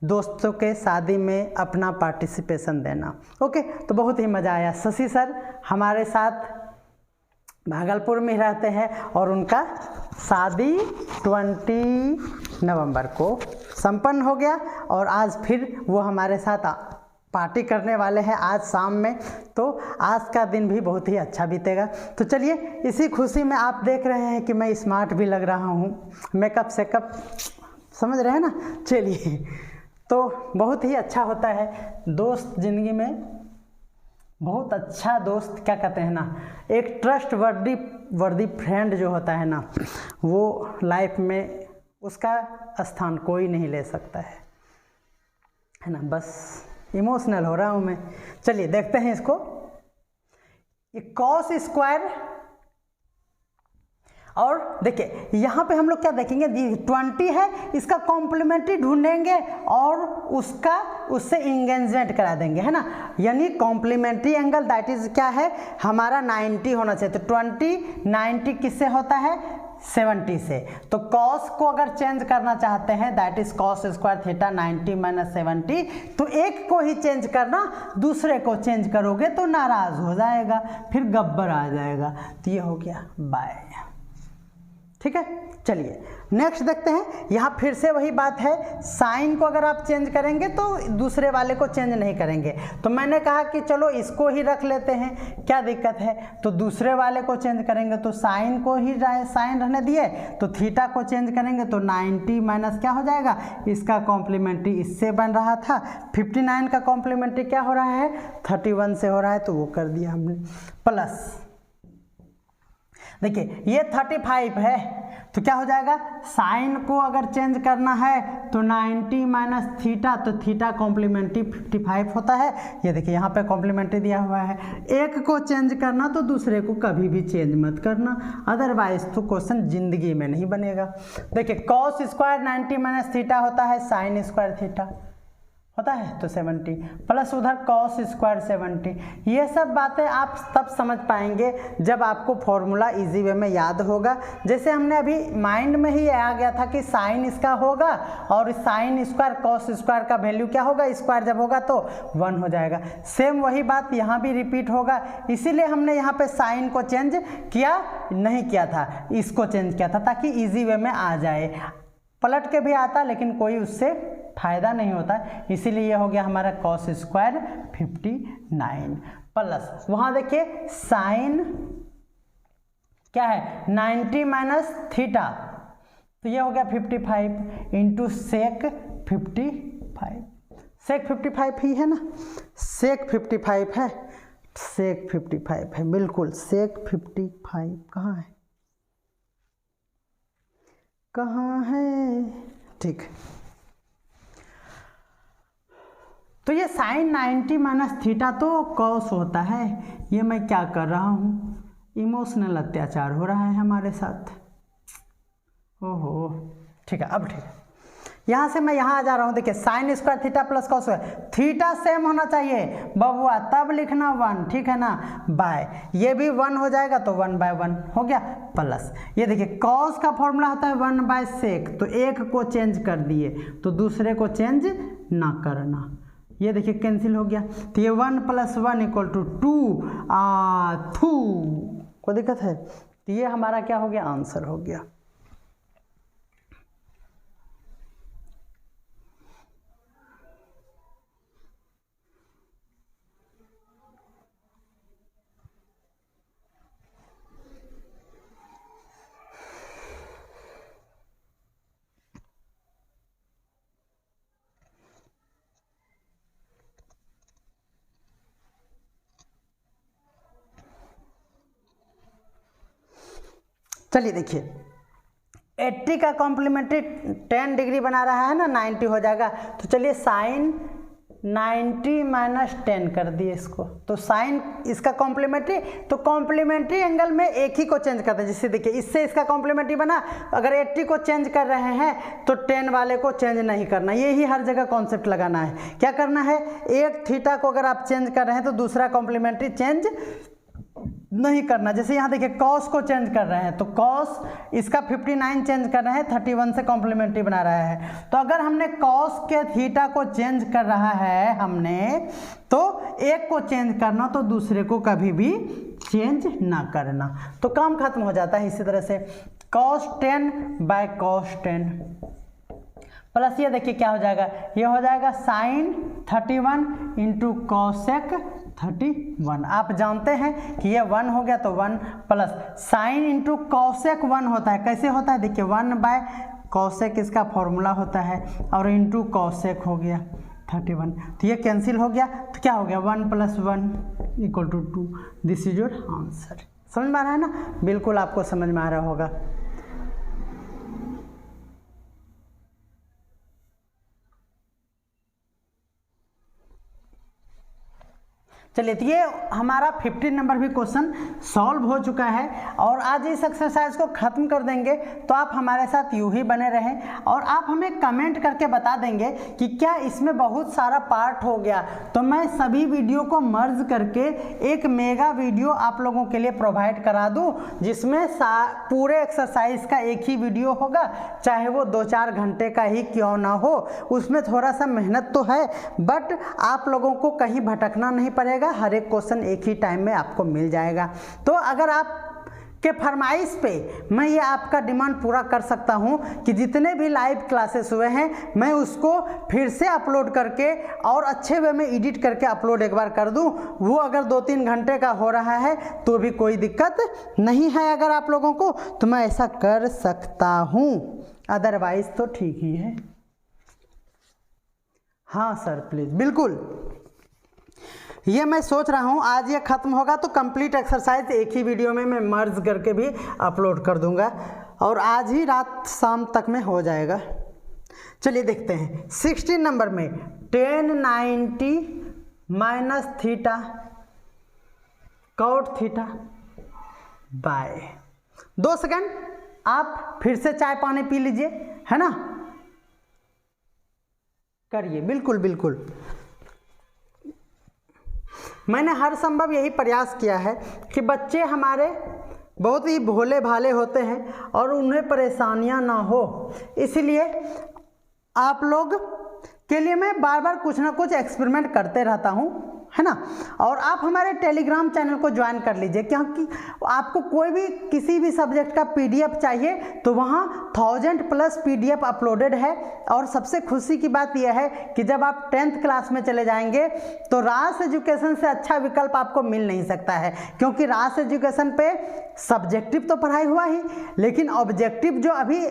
दोस्तों के शादी में अपना पार्टिसिपेशन देना। ओके, तो बहुत ही मज़ा आया। शशि सर हमारे साथ भागलपुर में रहते हैं और उनका शादी 20 नवंबर को संपन्न हो गया और आज फिर वो हमारे साथ पार्टी करने वाले हैं आज शाम में। तो आज का दिन भी बहुत ही अच्छा बीतेगा। तो चलिए इसी खुशी में आप देख रहे हैं कि मैं स्मार्ट भी लग रहा हूँ, मेकअप सेकअप समझ रहे हैं ना। चलिए, तो बहुत ही अच्छा होता है दोस्त, ज़िंदगी में बहुत अच्छा दोस्त क्या कहते हैं ना, एक ट्रस्ट वर्दी फ्रेंड जो होता है ना, वो लाइफ में उसका स्थान कोई नहीं ले सकता है ना। बस इमोशनल हो रहा हूँ मैं। चलिए देखते हैं इसको। ये कॉस स्क्वायर, और देखिए यहाँ पे हम लोग क्या देखेंगे, 20 है, इसका कॉम्प्लीमेंट्री ढूंढेंगे और उससे इंगेजमेंट करा देंगे, है ना। यानी कॉम्प्लीमेंट्री एंगल दैट इज क्या है हमारा 90 होना चाहिए। तो 90 किससे होता है, 70 से। तो कॉस को अगर चेंज करना चाहते हैं that is cos square theta 90 minus 70, तो एक को ही चेंज करना, दूसरे को चेंज करोगे तो नाराज हो जाएगा, फिर गब्बर आ जाएगा। तो ये हो गया बाय। ठीक है, चलिए नेक्स्ट देखते हैं। यहाँ फिर से वही बात है, साइन को अगर आप चेंज करेंगे तो दूसरे वाले को चेंज नहीं करेंगे। तो मैंने कहा कि चलो इसको ही रख लेते हैं, क्या दिक्कत है। तो दूसरे वाले को चेंज करेंगे तो साइन को ही साइन रहने दिए, तो थीटा को चेंज करेंगे तो 90 माइनस क्या हो जाएगा, इसका कॉम्प्लीमेंट्री इससे बन रहा था 59 का कॉम्प्लीमेंट्री क्या हो रहा है 31 से हो रहा है, तो वो कर दिया हमने। प्लस देखिए ये 35 है, तो क्या हो जाएगा, साइन को अगर चेंज करना है तो 90 माइनस थीटा, तो थीटा कॉम्प्लीमेंट्री 55 होता है। ये देखिए यहाँ पे कॉम्प्लीमेंट्री दिया हुआ है। एक को चेंज करना तो दूसरे को कभी भी चेंज मत करना, अदरवाइज तो क्वेश्चन जिंदगी में नहीं बनेगा। देखिए कॉस स्क्वायर 90 माइनस थीटा होता है साइन स्क्वायर थीटा होता है, तो 70 प्लस उधर कॉस स्क्वायर 70। ये सब बातें आप तब समझ पाएंगे जब आपको फॉर्मूला इजी वे में याद होगा। जैसे हमने अभी माइंड में ही आ गया था कि साइन इसका होगा और साइन स्क्वायर कॉस स्क्वायर का वैल्यू क्या होगा, स्क्वायर जब होगा तो 1 हो जाएगा। सेम वही बात यहाँ भी रिपीट होगा, इसीलिए हमने यहाँ पे साइन को चेंज किया नहीं किया था, इसको चेंज किया था ताकि ईजी वे में आ जाए। पलट के भी आता लेकिन कोई उससे फायदा नहीं होता, इसीलिए यह हो गया हमारा कॉस स्क्वायर 59 प्लस वहाँ देखिए साइन क्या है 90 माइनस थीटा, तो ये हो गया 55 इंटू सेक 55। सेक 55 ही है ना, सेक 55 है, सेक 55 है बिल्कुल। सेक 55 कहाँ है, कहाँ है, ठीक। तो ये साइन 90 माइनस थीटा तो कॉस होता है। ये मैं क्या कर रहा हूँ, इमोशनल अत्याचार हो रहा है हमारे साथ। ओहो ठीक है, अब ठीक है। यहाँ से मैं यहाँ आ जा रहा हूँ। देखिए sine square theta plus cos square, theta same होना चाहिए बबुआ, तब लिखना 1, ठीक है ना, बाय। ये भी 1 हो जाएगा तो 1/1 हो गया प्लस। ये देखिए कॉस का फॉर्मूला होता है 1/सेक, तो एक को चेंज कर दिए तो दूसरे को चेंज ना करना। ये देखिए कैंसिल हो गया, तो ये 1 + 1 = 2 कोई दिक्कत है। तो ये हमारा क्या हो गया, आंसर हो गया। चलिए देखिए 80 का कॉम्प्लीमेंट्री 10 डिग्री बना रहा है ना, 90 हो जाएगा। तो चलिए साइन 90 माइनस 10 कर दिए इसको, तो साइन इसका कॉम्प्लीमेंट्री, तो कॉम्प्लीमेंट्री एंगल में एक ही को चेंज करते हैं। जैसे देखिए इससे इसका कॉम्प्लीमेंट्री बना, अगर 80 को चेंज कर रहे हैं तो 10 वाले को चेंज नहीं करना। ये ही हर जगह कॉन्सेप्ट लगाना है। क्या करना है, एक थीटा को अगर आप चेंज कर रहे हैं तो दूसरा कॉम्प्लीमेंट्री चेंज नहीं करना। जैसे यहाँ देखिए कॉस को चेंज कर रहे हैं तो कॉस इसका 59 चेंज कर रहे हैं, 31 से कॉम्प्लीमेंट्री बना रहा है। तो अगर हमने कॉस के थीटा को चेंज कर रहा है हमने, तो एक को चेंज करना तो दूसरे को कभी भी चेंज ना करना, तो काम खत्म हो जाता है। इसी तरह से cos 10/cos 10 प्लस ये देखिए क्या हो जाएगा, ये हो जाएगा साइन 31 इंटू कॉसेक 31। आप जानते हैं कि ये 1 हो गया तो 1 प्लस साइन इंटू कॉसेक 1 होता है। कैसे होता है देखिए 1/cos कॉसेक इसका फॉर्मूला होता है, और इंटू कॉसेक हो गया 31। तो ये कैंसिल हो गया, तो क्या हो गया 1 + 1 = 2। This is your answer. समझ में आ रहा है ना? बिल्कुल आपको समझ में आ रहा होगा। चलिए, तो ये हमारा 15 नंबर भी क्वेश्चन सॉल्व हो चुका है, और आज इस एक्सरसाइज को ख़त्म कर देंगे। तो आप हमारे साथ यूं ही बने रहें, और आप हमें कमेंट करके बता देंगे कि क्या इसमें बहुत सारा पार्ट हो गया, तो मैं सभी वीडियो को मर्ज करके एक मेगा वीडियो आप लोगों के लिए प्रोवाइड करा दूं, जिसमें पूरे एक्सरसाइज का एक ही वीडियो होगा, चाहे वो 2-4 घंटे का ही क्यों ना हो। उसमें थोड़ा सा मेहनत तो है, बट आप लोगों को कहीं भटकना नहीं पड़ेगा, हर एक क्वेश्चन एक ही टाइम में आपको मिल जाएगा। तो अगर आप के फरमाइश पे मैं ये आपका डिमांड पूरा कर सकता हूं कि जितने भी लाइव क्लासेस हुए हैं मैं उसको फिर से अपलोड करके और अच्छे वे में एडिट करके अपलोड एक बार कर दूं। वो अगर 2-3 घंटे का हो रहा है तो भी कोई दिक्कत नहीं है, अगर आप लोगों को, तो मैं ऐसा कर सकता हूं, अदरवाइज तो ठीक ही है। हाँ सर प्लीज, बिल्कुल। ये मैं सोच रहा हूँ आज ये ख़त्म होगा तो कंप्लीट एक्सरसाइज एक ही वीडियो में मैं मर्ज करके भी अपलोड कर दूंगा, और आज ही रात शाम तक में हो जाएगा। चलिए देखते हैं 16 नंबर में tan90 - theta cot theta by. 2 second आप फिर से चाय पानी पी लीजिए, है ना? करिए, बिल्कुल बिल्कुल। मैंने हर संभव यही प्रयास किया है कि बच्चे हमारे बहुत ही भोले भाले होते हैं और उन्हें परेशानियां ना हो, इसलिए आप लोग के लिए मैं बार बार कुछ ना कुछ एक्सपेरिमेंट करते रहता हूं, है ना? और आप हमारे टेलीग्राम चैनल को ज्वाइन कर लीजिए, क्योंकि आपको कोई भी किसी भी सब्जेक्ट का पीडीएफ चाहिए तो वहाँ 1000+ पीडीएफ अपलोडेड है। और सबसे खुशी की बात यह है कि जब आप 10th क्लास में चले जाएंगे तो रास एजुकेशन से अच्छा विकल्प आपको मिल नहीं सकता है, क्योंकि रास एजुकेशन पे सब्जेक्टिव तो पढ़ाई हुआ ही, लेकिन ऑब्जेक्टिव जो अभी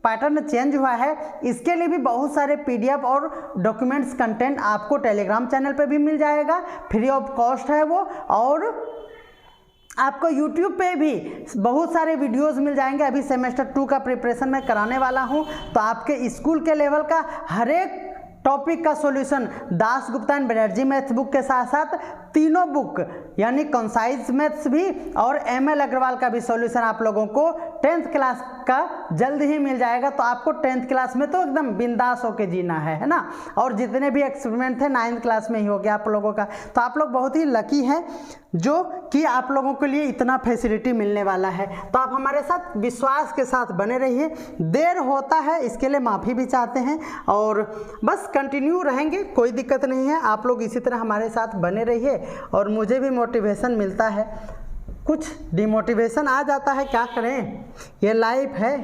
पैटर्न चेंज हुआ है, इसके लिए भी बहुत सारे पीडीएफ और डॉक्यूमेंट्स कंटेंट आपको टेलीग्राम चैनल पे भी मिल जाएगा, फ्री ऑफ कॉस्ट है वो। और आपको यूट्यूब पे भी बहुत सारे वीडियोस मिल जाएंगे। अभी सेमेस्टर 2 का प्रिपरेशन मैं कराने वाला हूं, तो आपके स्कूल के लेवल का हर एक टॉपिक का solution Das Gupta and Banerjee maths book के साथ साथ तीनों बुक यानी कंसाइज मैथ्स भी और ML अग्रवाल का भी सॉल्यूशन आप लोगों को 10th क्लास का जल्द ही मिल जाएगा। तो आपको 10th क्लास में तो एकदम बिंदास होके जीना है ना? और जितने भी एक्सपेरिमेंट थे 9th क्लास में ही हो गया आप लोगों का। तो आप लोग बहुत ही लकी हैं जो कि आप लोगों के लिए इतना फैसिलिटी मिलने वाला है। तो आप हमारे साथ विश्वास के साथ बने रहिए। देर होता है इसके लिए माफ़ी भी चाहते हैं, और बस कंटिन्यू रहेंगे, कोई दिक्कत नहीं है। आप लोग इसी तरह हमारे साथ बने रहिए और मुझे भी मोटिवेशन मिलता है। कुछ डिमोटिवेशन आ जाता है, क्या करें, ये लाइफ है,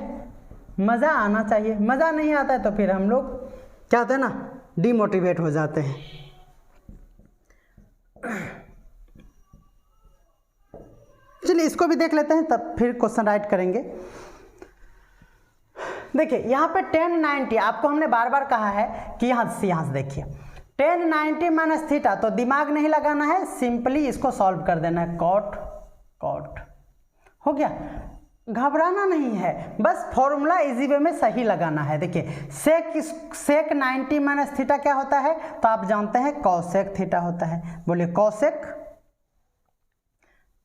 मज़ा आना चाहिए। मज़ा नहीं आता है तो फिर हम लोग क्या होता है ना, डिमोटिवेट हो जाते हैं। चलिए इसको भी देख लेते हैं, तब फिर क्वेश्चन राइट करेंगे। देखिए यहाँ पे tan90 आपको हमने बार बार कहा है कि यहाँ से देखिए tan90 - थीटा, तो दिमाग नहीं लगाना है, सिंपली इसको सॉल्व कर देना है। कॉट हो गया, घबराना नहीं है, बस फॉर्मूला इजी वे में सही लगाना है। देखिए सेक 90 - थीटा क्या होता है, तो आप जानते हैं कॉसेक थीटा होता है। बोलिए cosec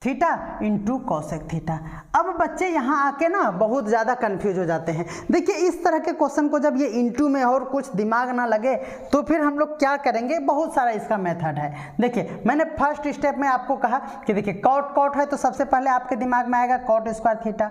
theta into cosec theta. अब बच्चे यहाँ आके ना बहुत ज़्यादा कंफ्यूज हो जाते हैं। देखिए इस तरह के क्वेश्चन को जब ये इंटू में और कुछ दिमाग ना लगे तो फिर हम लोग क्या करेंगे, बहुत सारा इसका मेथड है। देखिए मैंने फर्स्ट स्टेप में आपको कहा कि देखिए कॉट है तो सबसे पहले आपके दिमाग में आएगा कॉट स्क्वायर थीटा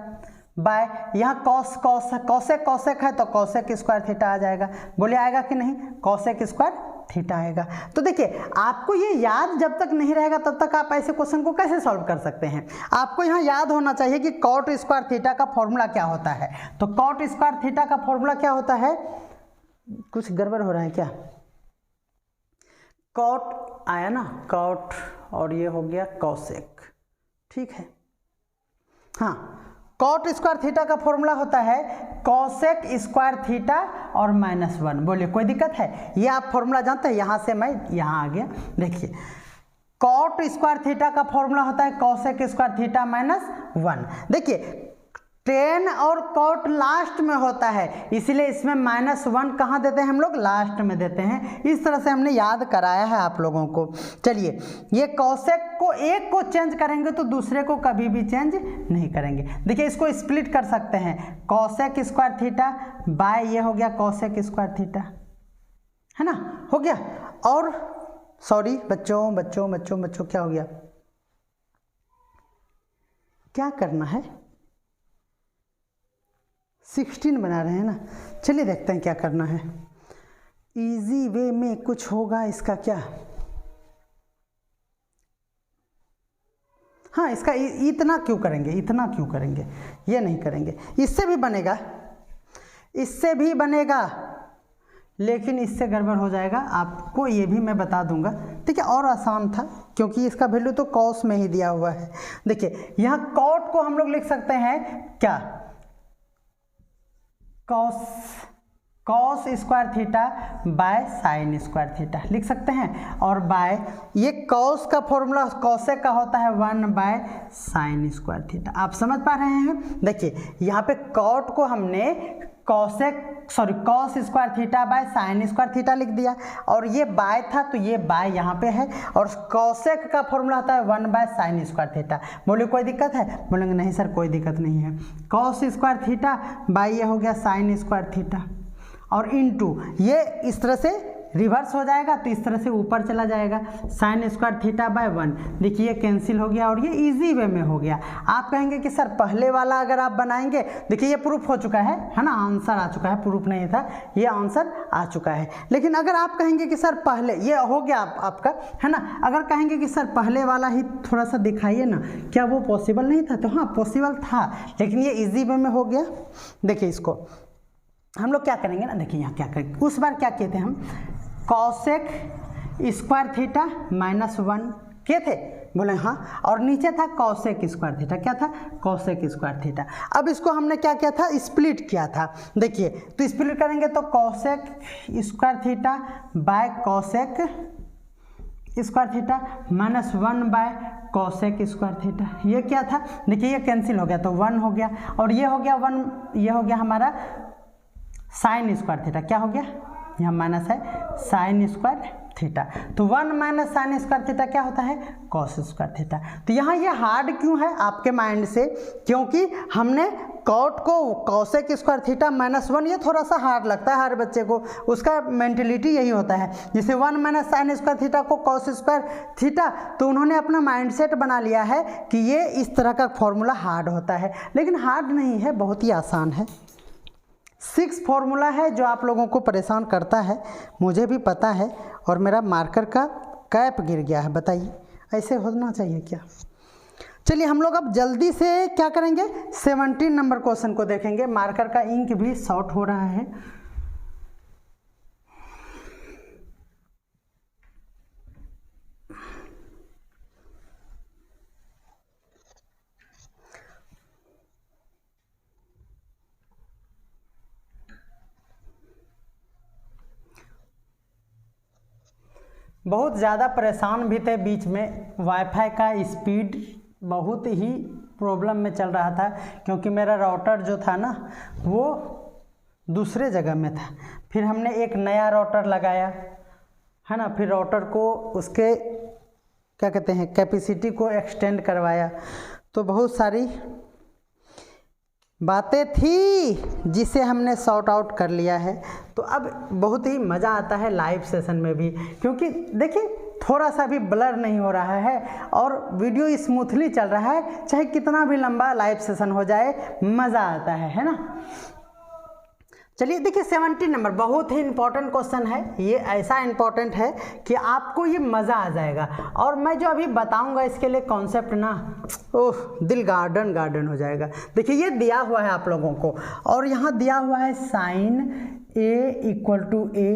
बाय, यहाँ कॉसेक है तो कॉसेक स्क्वायर थीटा आ जाएगा। बोले आएगा कि नहीं, कॉसेक स्क्वायर थीटा आएगा। तो देखिए आपको ये याद जब तक नहीं रहेगा तब तक आप ऐसे क्वेश्चन को कैसे सॉल्व कर सकते हैं। आपको यहाँ याद होना चाहिए कि कॉट स्क्वायर थीटा का फॉर्मूला क्या होता है। तो कॉट स्क्वायर थीटा का फॉर्मूला क्या होता है, कुछ गड़बड़ हो रहा है क्या, कॉट आया ना, कॉट और ये हो गया कॉसेक, ठीक है। हाँ कॉट स्क्वायर थीटा का फॉर्मूला होता है कॉसेक स्क्वायर थीटा और -1। बोलिए कोई दिक्कत है? ये आप फॉर्मूला जानते हैं? यहाँ से मैं यहाँ आ गया। देखिए कॉट स्क्वायर थीटा का फॉर्मूला होता है कॉसेक स्क्वायर थीटा -1। देखिए टेन और कॉट लास्ट में होता है, इसलिए इसमें -1 कहाँ देते हैं हम लोग? लास्ट में देते हैं। इस तरह से हमने याद कराया है आप लोगों को। चलिए ये कॉसेक को एक को चेंज करेंगे तो दूसरे को कभी भी चेंज नहीं करेंगे। देखिए इसको स्प्लिट कर सकते हैं, कॉसेक स्क्वायर थीटा बाय ये हो गया कॉसेक स्क्वायर थीटा, है ना, हो गया। और सॉरी बच्चों बच्चों बच्चों बच्चों क्या हो गया? क्या करना है? 16 बना रहे हैं ना। चलिए देखते हैं क्या करना है। इजी वे में कुछ होगा इसका क्या? हाँ इसका इतना क्यों करेंगे? इतना क्यों करेंगे? ये नहीं करेंगे। इससे भी बनेगा, इससे भी बनेगा, लेकिन इससे गड़बड़ हो जाएगा। आपको ये भी मैं बता दूंगा। ठीक है, और आसान था क्योंकि इसका वैल्यू तो कॉस में ही दिया हुआ है। देखिए यहाँ कॉट को हम लोग लिख सकते हैं क्या? Cos square theta by sine square theta लिख सकते हैं। और बाय ये कॉस का फॉर्मूला कॉसेक का होता है 1 बाय साइन स्क्वायर थीटा। आप समझ पा रहे हैं? देखिए यहाँ पे कॉट को हमने cos square theta by sine square theta लिख दिया, और ये बाय था तो ये बाय यहाँ पे है, और कॉसेक का फॉर्मूला होता है 1 बाय साइन स्क्वायर थीटा। बोलिए कोई दिक्कत है? बोलेंगे नहीं सर कोई दिक्कत नहीं है। कॉस स्क्वायर थीटा बाय ये हो गया साइन स्क्वायर थीटा, और इनटू ये इस तरह से रिवर्स हो जाएगा तो इस तरह से ऊपर चला जाएगा साइन स्क्वायर थीटा बाय 1। देखिए कैंसिल हो गया और ये इजी वे में हो गया। आप कहेंगे कि सर पहले वाला अगर आप बनाएंगे, देखिए ये प्रूफ हो चुका है ना, आंसर आ चुका है, प्रूफ नहीं था, ये आंसर आ चुका है। लेकिन अगर आप कहेंगे कि सर पहले ये हो गया आपका, है ना, अगर कहेंगे कि सर पहले वाला ही थोड़ा सा दिखाइए ना, क्या वो पॉसिबल नहीं था? तो हाँ पॉसिबल था, लेकिन ये इजी वे में हो गया। देखिए इसको हम लोग क्या करेंगे ना, देखिए यहाँ क्या करेंगे, उस बार क्या किए थे हम, कॉसेक स्क्वायर थीटा -1 किए थे, बोले हाँ, और नीचे था कॉसेक स्क्वायर थीटा, क्या था? Cosec square theta. अब इसको हमने क्या किया था? स्प्लिट किया था। देखिए तो स्प्लिट करेंगे तो cosec square theta by cosec square theta -1 bye cosec square theta. ये क्या था? देखिए ये कैंसिल हो गया तो 1 हो गया, और ये हो गया 1, ये हो गया हमारा साइन स्क्वायर थीटा। क्या हो गया? यहाँ माइनस है साइन स्क्वायर थीटा, तो 1 माइनस साइन स्क्वायर थीटा क्या होता है? Cos square theta. तो यहाँ ये हार्ड क्यों है आपके माइंड से? क्योंकि हमने कॉट को कॉसेक स्क्वायर थीटा -1, ये थोड़ा सा हार्ड लगता है हर बच्चे को, उसका मेंटेलिटी यही होता है। जैसे 1 माइनस साइन स्क्वायर थीटा को कॉस स्क्वायर थीटा, तो उन्होंने अपना माइंडसेट बना लिया है कि ये इस तरह का फॉर्मूला हार्ड होता है, लेकिन हार्ड नहीं है, बहुत ही आसान है। 6 फॉर्मूला है जो आप लोगों को परेशान करता है, मुझे भी पता है, और मेरा मार्कर का कैप गिर गया है। बताइए ऐसे होना चाहिए क्या? चलिए हम लोग अब जल्दी से क्या करेंगे, 17 नंबर क्वेश्चन को देखेंगे। मार्कर का इंक भी शॉर्ट हो रहा है। बहुत ज़्यादा परेशान भी थे बीच में, वाईफाई का स्पीड बहुत ही प्रॉब्लम में चल रहा था, क्योंकि मेरा राउटर जो था ना वो दूसरे जगह में था। फिर हमने एक नया राउटर लगाया, है ना, फिर राउटर को उसके क्या कहते हैं कैपेसिटी को एक्सटेंड करवाया, तो बहुत सारी बातें थी जिसे हमने सॉर्ट आउट कर लिया है। तो अब बहुत ही मज़ा आता है लाइव सेशन में भी, क्योंकि देखिए थोड़ा सा भी ब्लर नहीं हो रहा है और वीडियो स्मूथली चल रहा है, चाहे कितना भी लंबा लाइव सेशन हो जाए, मज़ा आता है ना। चलिए देखिए 17 नंबर बहुत ही इंपॉर्टेंट क्वेश्चन है। ये ऐसा इंपॉर्टेंट है कि आपको ये मज़ा आ जाएगा, और मैं जो अभी बताऊंगा इसके लिए कॉन्सेप्ट ना, ओह दिल गार्डन हो जाएगा। देखिए ये दिया हुआ है आप लोगों को, और यहाँ दिया हुआ है साइन A = A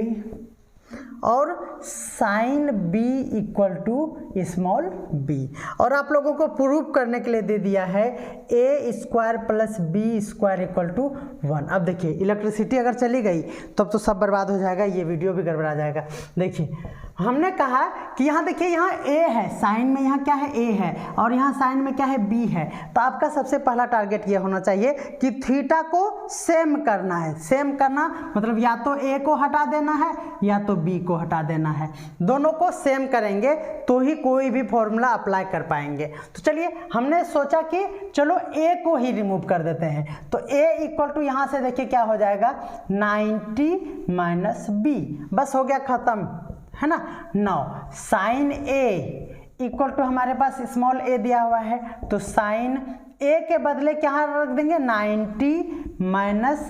और sine B equal to small b. और आप लोगों को प्रूफ करने के लिए दे दिया है A square plus B square equal to 1। अब देखिए इलेक्ट्रिसिटी अगर चली गई तब तो सब बर्बाद हो जाएगा, ये वीडियो भी गड़बड़ा जाएगा। देखिए हमने कहा कि यहाँ देखिए यहाँ ए है, साइन में यहाँ क्या है ए है, और यहाँ साइन में क्या है बी है। तो आपका सबसे पहला टारगेट ये होना चाहिए कि थीटा को सेम करना है। सेम करना मतलब या तो ए को हटा देना है या तो बी को हटा देना है, दोनों को सेम करेंगे तो ही कोई भी फॉर्मूला अप्लाई कर पाएंगे। तो चलिए हमने सोचा कि चलो ए को ही रिमूव कर देते हैं। तो ए इक्वल टू यहाँ से देखिए क्या हो जाएगा 90 माइनस बी, बस हो गया खत्म, है ना। Now sine A equal to हमारे पास स्मॉल ए दिया हुआ है, तो साइन ए के बदले क्या रख देंगे 90 माइनस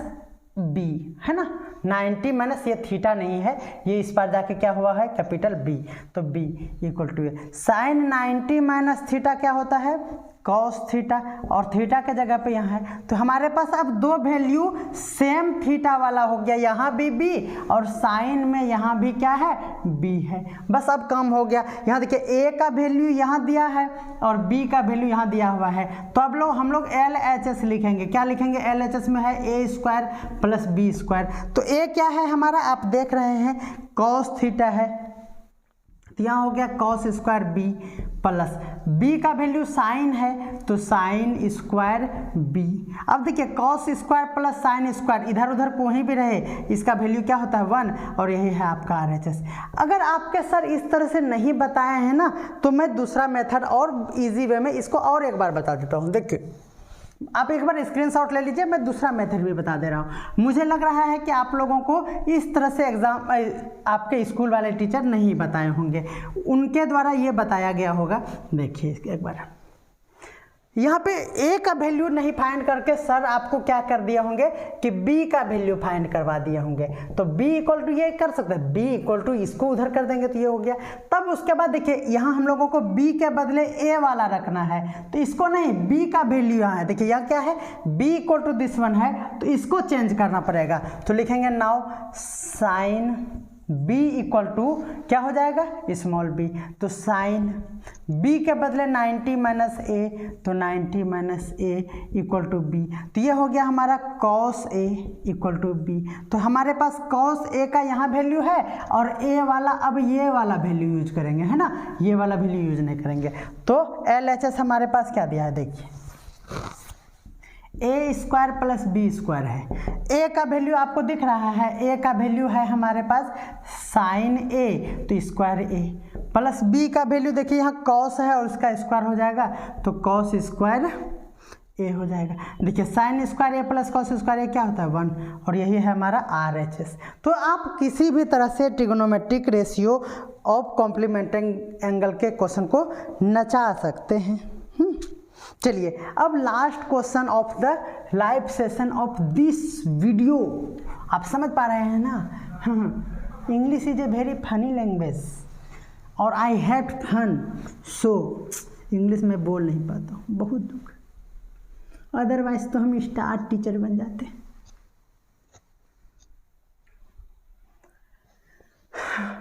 बी, है ना। 90 माइनस ये थीटा नहीं है, ये इस पार जाके क्या हुआ है कैपिटल बी, तो B equal to A. Sine 90 minus theta क्या होता है कॉस थीटा, और थीटा के जगह पे यहाँ है। तो हमारे पास अब दो वैल्यू सेम थीटा वाला हो गया, यहाँ भी बी और साइन में यहाँ भी क्या है बी है। बस अब काम हो गया। यहाँ देखिए ए का वैल्यू यहाँ दिया है और बी का वैल्यू यहाँ दिया हुआ है, तो अब हम लोग LHS लिखेंगे। क्या लिखेंगे LHS में है A square plus B square. तो ए क्या है हमारा आप देख रहे हैं कॉस थीटा है, तो यहाँ हो गया cos square B, plus B का वैल्यू साइन है तो साइन स्क्वायर बी। अब देखिए cos square plus sine square इधर उधर कहीं भी रहे इसका वैल्यू क्या होता है 1, और यही है आपका RHS। अगर आपके सर इस तरह से नहीं बताए हैं ना तो मैं दूसरा मेथड और इजी वे में इसको और एक बार बता देता हूँ। देखिए आप एक बार स्क्रीनशॉट ले लीजिए, मैं दूसरा मेथड भी बता दे रहा हूँ। मुझे लग रहा है कि आप लोगों को इस तरह से एग्जाम आपके स्कूल वाले टीचर नहीं बताए होंगे, उनके द्वारा ये बताया गया होगा। देखिए एक बार यहाँ पे ए का वैल्यू नहीं फाइंड करके सर आपको क्या कर दिए होंगे कि बी का वैल्यू फाइंड करवा दिए होंगे। तो बी इक्वल टू ये कर सकते हैं, बी इक्वल टू इसको उधर कर देंगे तो ये हो गया। तब उसके बाद देखिए यहाँ हम लोगों को बी के बदले ए वाला रखना है, तो इसको नहीं बी का वैल्यू यहाँ है। देखिए यहाँ क्या है B equal to this one है, तो इसको चेंज करना पड़ेगा। तो लिखेंगे now sine b equal to क्या हो जाएगा स्मॉल b, तो साइन b के बदले 90 माइनस ए, तो 90 minus A equal to B. तो ये हो गया हमारा cos a equal to B. तो हमारे पास कॉस a का यहाँ वैल्यू है और a वाला अब ये वाला वैल्यू यूज करेंगे, है ना, ये वाला वैल्यू यूज नहीं करेंगे। तो LHS हमारे पास क्या दिया है देखिए ए स्क्वायर प्लस बी स्क्वायर है। ए का वैल्यू आपको दिख रहा है, ए का वैल्यू है हमारे पास साइन ए, तो स्क्वायर ए, प्लस बी का वैल्यू देखिए यहाँ कॉस है और उसका स्क्वायर हो जाएगा, तो कॉस स्क्वायर ए हो जाएगा। देखिए साइन स्क्वायर ए प्लस कॉस स्क्वायर ए क्या होता है 1, और यही है हमारा RHS। तो आप किसी भी तरह से trigonometric ratio of complementing angle के क्वेश्चन को नचा सकते हैं। चलिए अब last question of the live session of this video. आप समझ पा रहे हैं ना, English is a very funny language और I have fun, so English में बोल नहीं पाता हूँ, बहुत दुख। अदरवाइज तो हम स्टार टीचर बन जाते।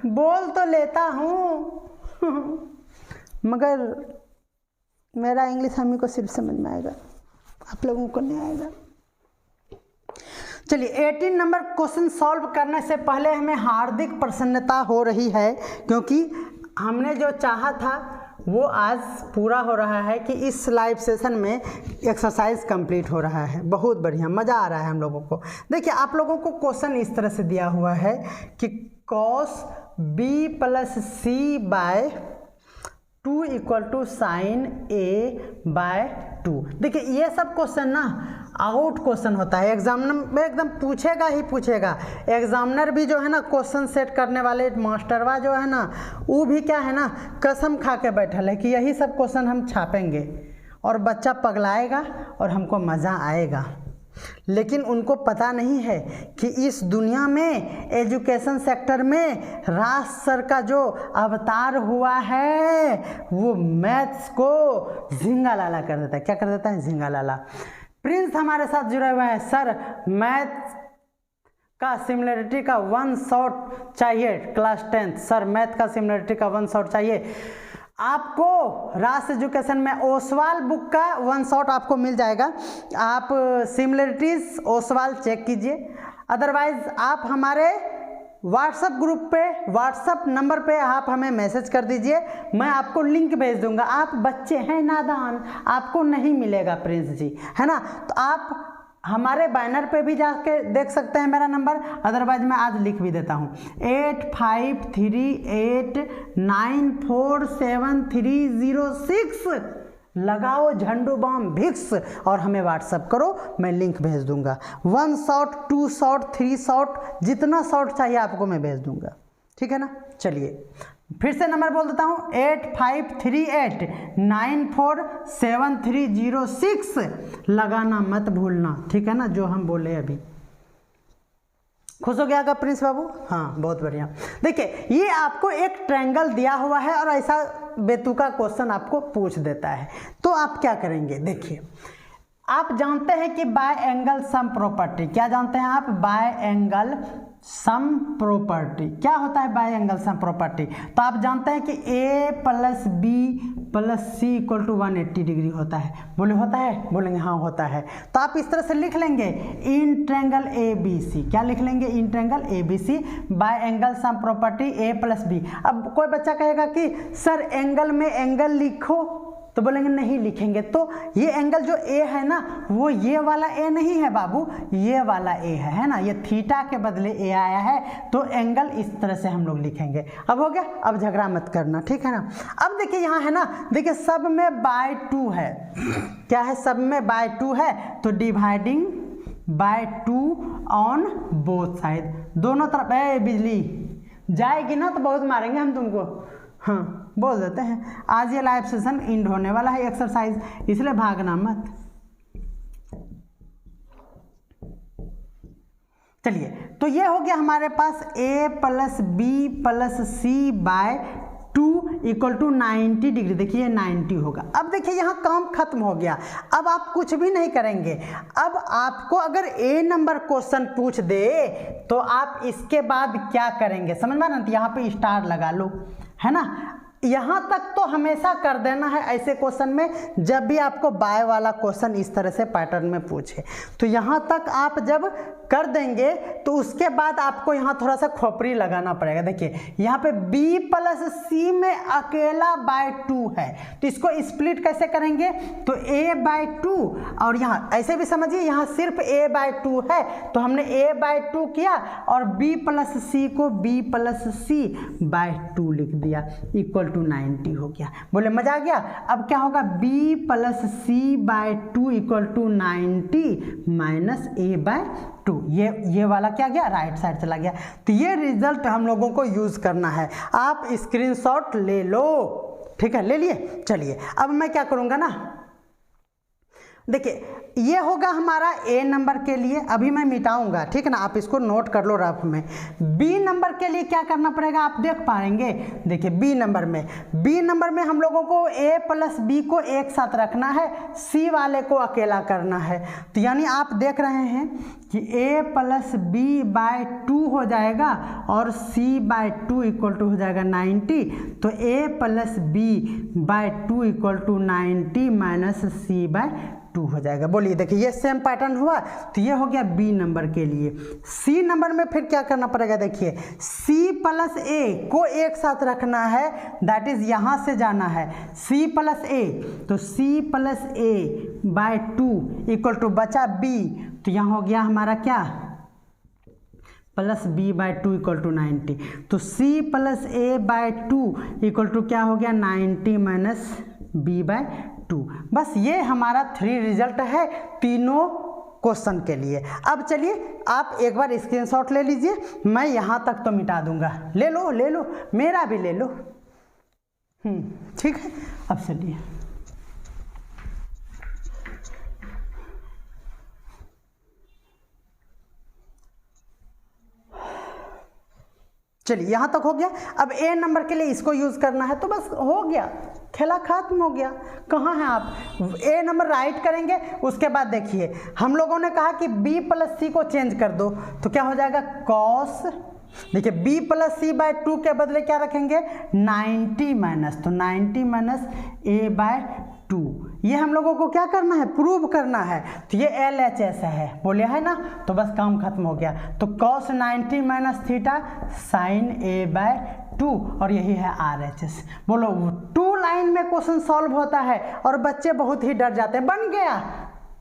बोल तो लेता हूँ मगर मेरा इंग्लिश हम ही को सिर्फ समझ में आएगा, आप लोगों को नहीं आएगा। चलिए 18 नंबर क्वेश्चन सॉल्व करने से पहले हमें हार्दिक प्रसन्नता हो रही है, क्योंकि हमने जो चाहा था वो आज पूरा हो रहा है कि इस लाइव सेशन में एक्सरसाइज कंप्लीट हो रहा है। बहुत बढ़िया, मज़ा आ रहा है हम लोगों को। देखिए आप लोगों को क्वेश्चन इस तरह से दिया हुआ है कि cos b plus C by 2 equal to sine A by 2। देखिए ये सब क्वेश्चन ना आउट क्वेश्चन होता है, एग्जामिनर में एकदम पूछेगा ही पूछेगा। एग्जामिनर भी जो है ना क्वेश्चन सेट करने वाले मास्टरवा जो है ना वो भी क्या है ना कसम खा के बैठल है कि यही सब क्वेश्चन हम छापेंगे और बच्चा पगलाएगा और हमको मज़ा आएगा। लेकिन उनको पता नहीं है कि इस दुनिया में एजुकेशन सेक्टर में राज सर का जो अवतार हुआ है वो मैथ्स को झिंगा लाला कर देता है। क्या कर देता है? झिंगा लाला। प्रिंस हमारे साथ जुड़ा हुआ है। सर मैथ्स का सिमिलरिटी का 1 शॉट चाहिए क्लास 10th, सर मैथ का सिमिलरिटी का 1 शॉट चाहिए आपको। रास एजुकेशन में ओसवाल बुक का 1 शॉट आपको मिल जाएगा। आप सिमिलरिटीज ओसवाल चेक कीजिए, अदरवाइज आप हमारे व्हाट्सएप ग्रुप पे, व्हाट्सएप नंबर पे आप हमें मैसेज कर दीजिए, मैं आपको लिंक भेज दूंगा। आप बच्चे हैं नादान, आपको नहीं मिलेगा प्रिंस जी, है ना। तो आप हमारे बैनर पे भी जाके देख सकते हैं मेरा नंबर, अदरवाइज मैं आज लिख भी देता हूँ 8538947306। लगाओ झंडू बम भिक्स और हमें व्हाट्सअप करो, मैं लिंक भेज दूंगा। 1 शॉट 2 शॉट 3 शॉट जितना शॉट चाहिए आपको मैं भेज दूंगा, ठीक है ना। चलिए फिर से नंबर बोल देता हूँ 8538947306। लगाना मत भूलना, ठीक है ना, जो हम बोले अभी। खुश हो गया का प्रिंस बाबू? हाँ बहुत बढ़िया। देखिए ये आपको एक ट्रायंगल दिया हुआ है और ऐसा बेतुका क्वेश्चन आपको पूछ देता है, तो आप क्या करेंगे। देखिए आप जानते हैं कि बाय एंगल सम प्रॉपर्टी, क्या जानते हैं आप? बाय एंगल सम प्रॉपर्टी क्या होता है? बाय एंगल सम प्रॉपर्टी तो आप जानते हैं कि a + b + c = 180 डिग्री होता है। बोले होता है? बोलेंगे हाँ होता है। तो आप इस तरह से लिख लेंगे इन ट्रायंगल ABC। क्या लिख लेंगे? In triangle ABC bye angle sum property a + b। अब कोई बच्चा कहेगा कि सर एंगल में एंगल लिखो, तो बोलेंगे नहीं लिखेंगे। तो ये एंगल जो A है ना, वो ये वाला A नहीं है बाबू, ये वाला A है ना। ये थीटा के बदले A आया है, तो एंगल इस तरह से हम लोग लिखेंगे। अब हो गया, अब झगड़ा मत करना, ठीक है ना। अब देखिए यहाँ है ना, देखिए सब में बाय 2 है। क्या है? सब में बाय 2 है, तो dividing by 2 on both side, दोनों तरफ। बिजली जाएगी ना तो बहुत मारेंगे हम तुमको, हाँ बोल देते हैं। आज ये लाइव सेशन एंड होने वाला है एक्सरसाइज, इसलिए भागना मत। चलिए तो ये हो गया हमारे पास a + b + c by 2 = 90 degree. देखिए 90 होगा। अब देखिए यहाँ काम खत्म हो गया। अब आप कुछ भी नहीं करेंगे। अब आपको अगर A नंबर क्वेश्चन पूछ दे तो आप इसके बाद क्या करेंगे, समझ में ना। तो यहाँ पे स्टार लगा लो, है ना। यहाँ तक तो हमेशा कर देना है ऐसे क्वेश्चन में, जब भी आपको बाय वाला क्वेश्चन इस तरह से पैटर्न में पूछे। तो यहाँ तक आप जब कर देंगे तो उसके बाद आपको यहाँ थोड़ा सा खोपड़ी लगाना पड़ेगा। देखिए यहाँ पे B + C में अकेला बाय 2 है, तो इसको स्प्लिट कैसे करेंगे? तो A/2, और यहाँ ऐसे भी समझिए, यहाँ सिर्फ A/2 है तो हमने A/2 किया और B + C को B + C/2 लिख दिया, = 90 हो गया। बोले मजा आ गया। अब क्या होगा? B + C/2 = 90 - A/2। ये वाला क्या गया? राइट साइड चला गया। तो ये रिजल्ट हम लोगों को यूज करना है। आप स्क्रीनशॉट ले लो, ठीक है, ले लिए। चलिए अब मैं क्या करूंगा ना, देखिए ये होगा हमारा A नंबर के लिए, अभी मैं मिटाऊंगा, ठीक है ना। आप इसको नोट कर लो रफ में। B नंबर के लिए क्या करना पड़ेगा आप देख पाएंगे। देखिए B नंबर में हम लोगों को A + B को एक साथ रखना है, C वाले को अकेला करना है। तो यानी आप देख रहे हैं कि A + B/2 हो जाएगा और C/2 = हो जाएगा 90। तो A + B/2 = 90 - C/2 हो जाएगा। बोलिए देखिए ये सेम पैटर्न हुआ। तो ये हो गया B नंबर के लिए। C नंबर में फिर क्या करना पड़ेगा? देखिए C + A को एक साथ रखना है, दैट इज यहाँ से जाना है C + A। तो C + A/2 = बचा B। तो यहाँ हो गया हमारा क्या? + B/2 = 90। तो C + A/2 = क्या हो गया? 90 - B/2। बस ये हमारा 3 रिजल्ट है तीनों क्वेश्चन के लिए। अब चलिए आप एक बार स्क्रीनशॉट ले लीजिए, मैं यहाँ तक तो मिटा दूंगा। ले लो, मेरा भी ले लो। ठीक है। अब चलिए चलिए यहाँ तक हो गया। अब ए नंबर के लिए इसको यूज़ करना है तो बस हो गया, खेला खत्म हो गया। कहाँ हैं आप? ए नंबर राइट करेंगे, उसके बाद देखिए हम लोगों ने कहा कि बी प्लस सी को चेंज कर दो, तो क्या हो जाएगा कॉस, देखिए बी प्लस सी बाय 2 के बदले क्या रखेंगे 90 माइनस, तो 90 माइनस ए बाय 2। ये हम लोगों को क्या करना है, प्रूव करना है। तो ये LHS है, बोले है ना, तो बस काम खत्म हो गया। तो cos 90 minus theta sign A by 2 और यही है RHS। बोलो 2 लाइन में क्वेश्चन सॉल्व होता है और बच्चे बहुत ही डर जाते हैं। बन गया,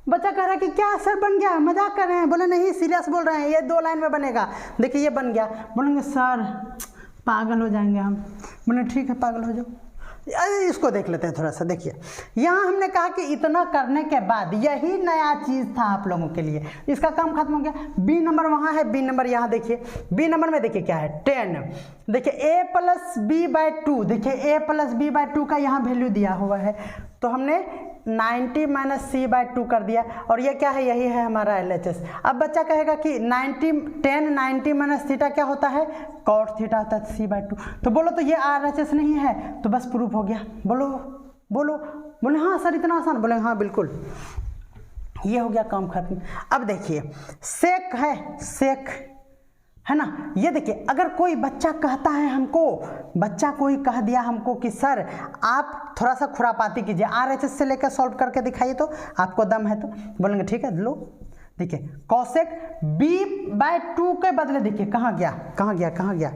बच्चा कह रहा है कि क्या सर बन गया, मजाक कर रहे हैं। बोले नहीं सीरियस बोल रहे हैं, ये 2 लाइन में बनेगा। देखिए ये बन गया। बोलेंगे सर पागल हो जाएंगे हम। बोले ठीक है पागल हो जाओ। इसको देख लेते हैं थोड़ा सा। देखिए यहाँ हमने कहा कि इतना करने के बाद यही नया चीज़ था आप लोगों के लिए, इसका काम खत्म हो गया। बी नंबर वहाँ है, बी नंबर यहाँ देखिए, बी नंबर में देखिए क्या है 10। देखिए ए प्लस बी बाय 2, देखिए ए प्लस बी बाय 2 का यहाँ वैल्यू दिया हुआ है, तो हमने 90 माइनस सी बाय 2 कर दिया और ये क्या है, यही है हमारा LHS। अब बच्चा कहेगा कि 90 माइनस थीटा क्या होता है, कॉट थीटा होता है सी बाय 2। तो बोलो तो ये RHS नहीं है, तो बस प्रूफ हो गया। बोलो बोलो बोले हाँ सर इतना आसान, बोले हाँ बिल्कुल, ये हो गया काम खत्म। अब देखिए सेक है, सेक है ना, ये देखिए अगर कोई बच्चा कहता है हमको, बच्चा कोई कह दिया हमको कि सर आप थोड़ा सा खुरापाती कीजिए, RHS से लेकर सॉल्व करके दिखाइए तो आपको दम है, तो बोलेंगे ठीक है लो। देखिए कॉसेक बी बाय 2 के बदले देखिए कहाँ गया कहाँ गया कहाँ गया,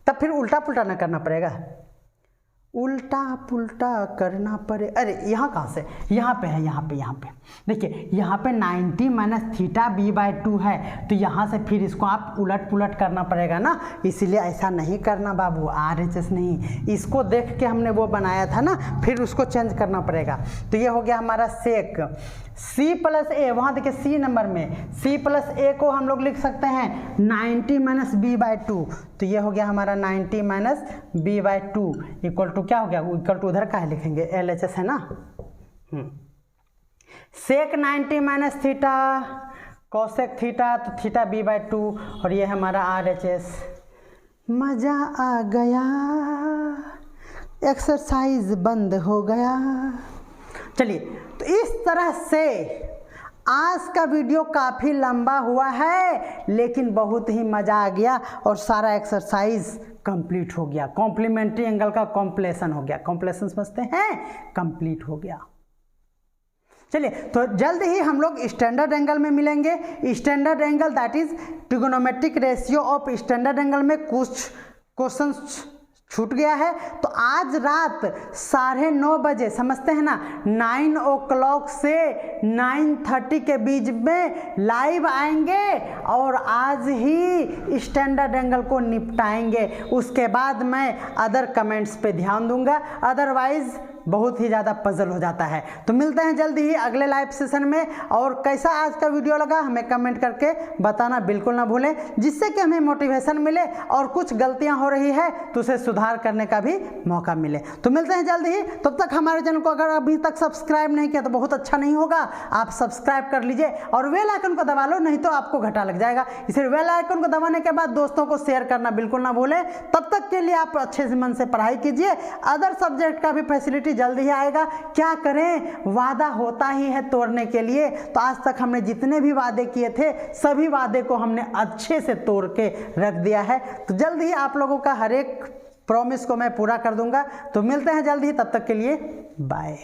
तब फिर उल्टा पुल्टा ना करना पड़ेगा, उल्टा पुल्टा करना पड़े। अरे यहाँ कहाँ से, यहाँ पे है, यहाँ पे देखिए यहाँ पे 90 माइनस थीटा बी बाय 2 है, तो यहाँ से फिर इसको आप उलट पुलट करना पड़ेगा ना, इसीलिए ऐसा नहीं करना बाबू, RHS नहीं, इसको देख के हमने वो बनाया था ना, फिर उसको चेंज करना पड़ेगा। तो ये हो गया हमारा सेक। सी प्लस ए, वहाँ देखिए सी नंबर में सी प्लस ए को हम लोग लिख सकते हैं 90 माइनस बी बाय 2, तो ये हो गया हमारा 90 minus B by 2 equal to क्या हो गया, इक्वल टू उधर का है लिखेंगे LHS है ना। सेक 90 माइनस थीटा कॉसेक थीटा, तो थीटा बी बाय 2 और ये हमारा RHS। मज़ा आ गया, एक्सरसाइज बंद हो गया। चलिए तो इस तरह से आज का वीडियो काफ़ी लंबा हुआ है, लेकिन बहुत ही मज़ा आ गया और सारा एक्सरसाइज कंप्लीट हो गया। कॉम्प्लीमेंट्री एंगल का कॉम्प्लेशन हो गया, कॉम्प्लेशन समझते हैं, कंप्लीट हो गया। चलिए तो जल्द ही हम लोग स्टैंडर्ड एंगल में मिलेंगे। Standard angle that is trigonometric ratio of standard angle में कुछ क्वेश्चंस छूट गया है, तो आज रात 9:30 बजे, समझते हैं ना, 9 o'clock से 9:30 के बीच में लाइव आएंगे और आज ही स्टैंडर्ड एंगल को निपटाएंगे। उसके बाद मैं अदर कमेंट्स पे ध्यान दूंगा, अदरवाइज बहुत ही ज़्यादा पजल हो जाता है। तो मिलते हैं जल्दी ही अगले लाइव सेशन में, और कैसा आज का वीडियो लगा हमें कमेंट करके बताना बिल्कुल ना भूलें, जिससे कि हमें मोटिवेशन मिले और कुछ गलतियां हो रही है तो उसे सुधार करने का भी मौका मिले। तो मिलते हैं जल्दी ही, तब तक हमारे चैनल को अगर अभी तक सब्सक्राइब नहीं किया तो बहुत अच्छा नहीं होगा, आप सब्सक्राइब कर लीजिए और बेल आइकन को दबा लो, नहीं तो आपको घाटा लग जाएगा। इसलिए बेल आइकन को दबाने के बाद दोस्तों को शेयर करना बिल्कुल ना भूलें। तब तक के लिए आप अच्छे से मन से पढ़ाई कीजिए, अदर सब्जेक्ट का भी फैसिलिटी जल्दी ही आएगा। क्या करें, वादा होता ही है तोड़ने के लिए, तो आज तक हमने जितने भी वादे किए थे सभी वादे को हमने अच्छे से तोड़ के रख दिया है। तो जल्द ही आप लोगों का हर एक प्रॉमिस को मैं पूरा कर दूंगा। तो मिलते हैं जल्द ही, तब तक के लिए बाय।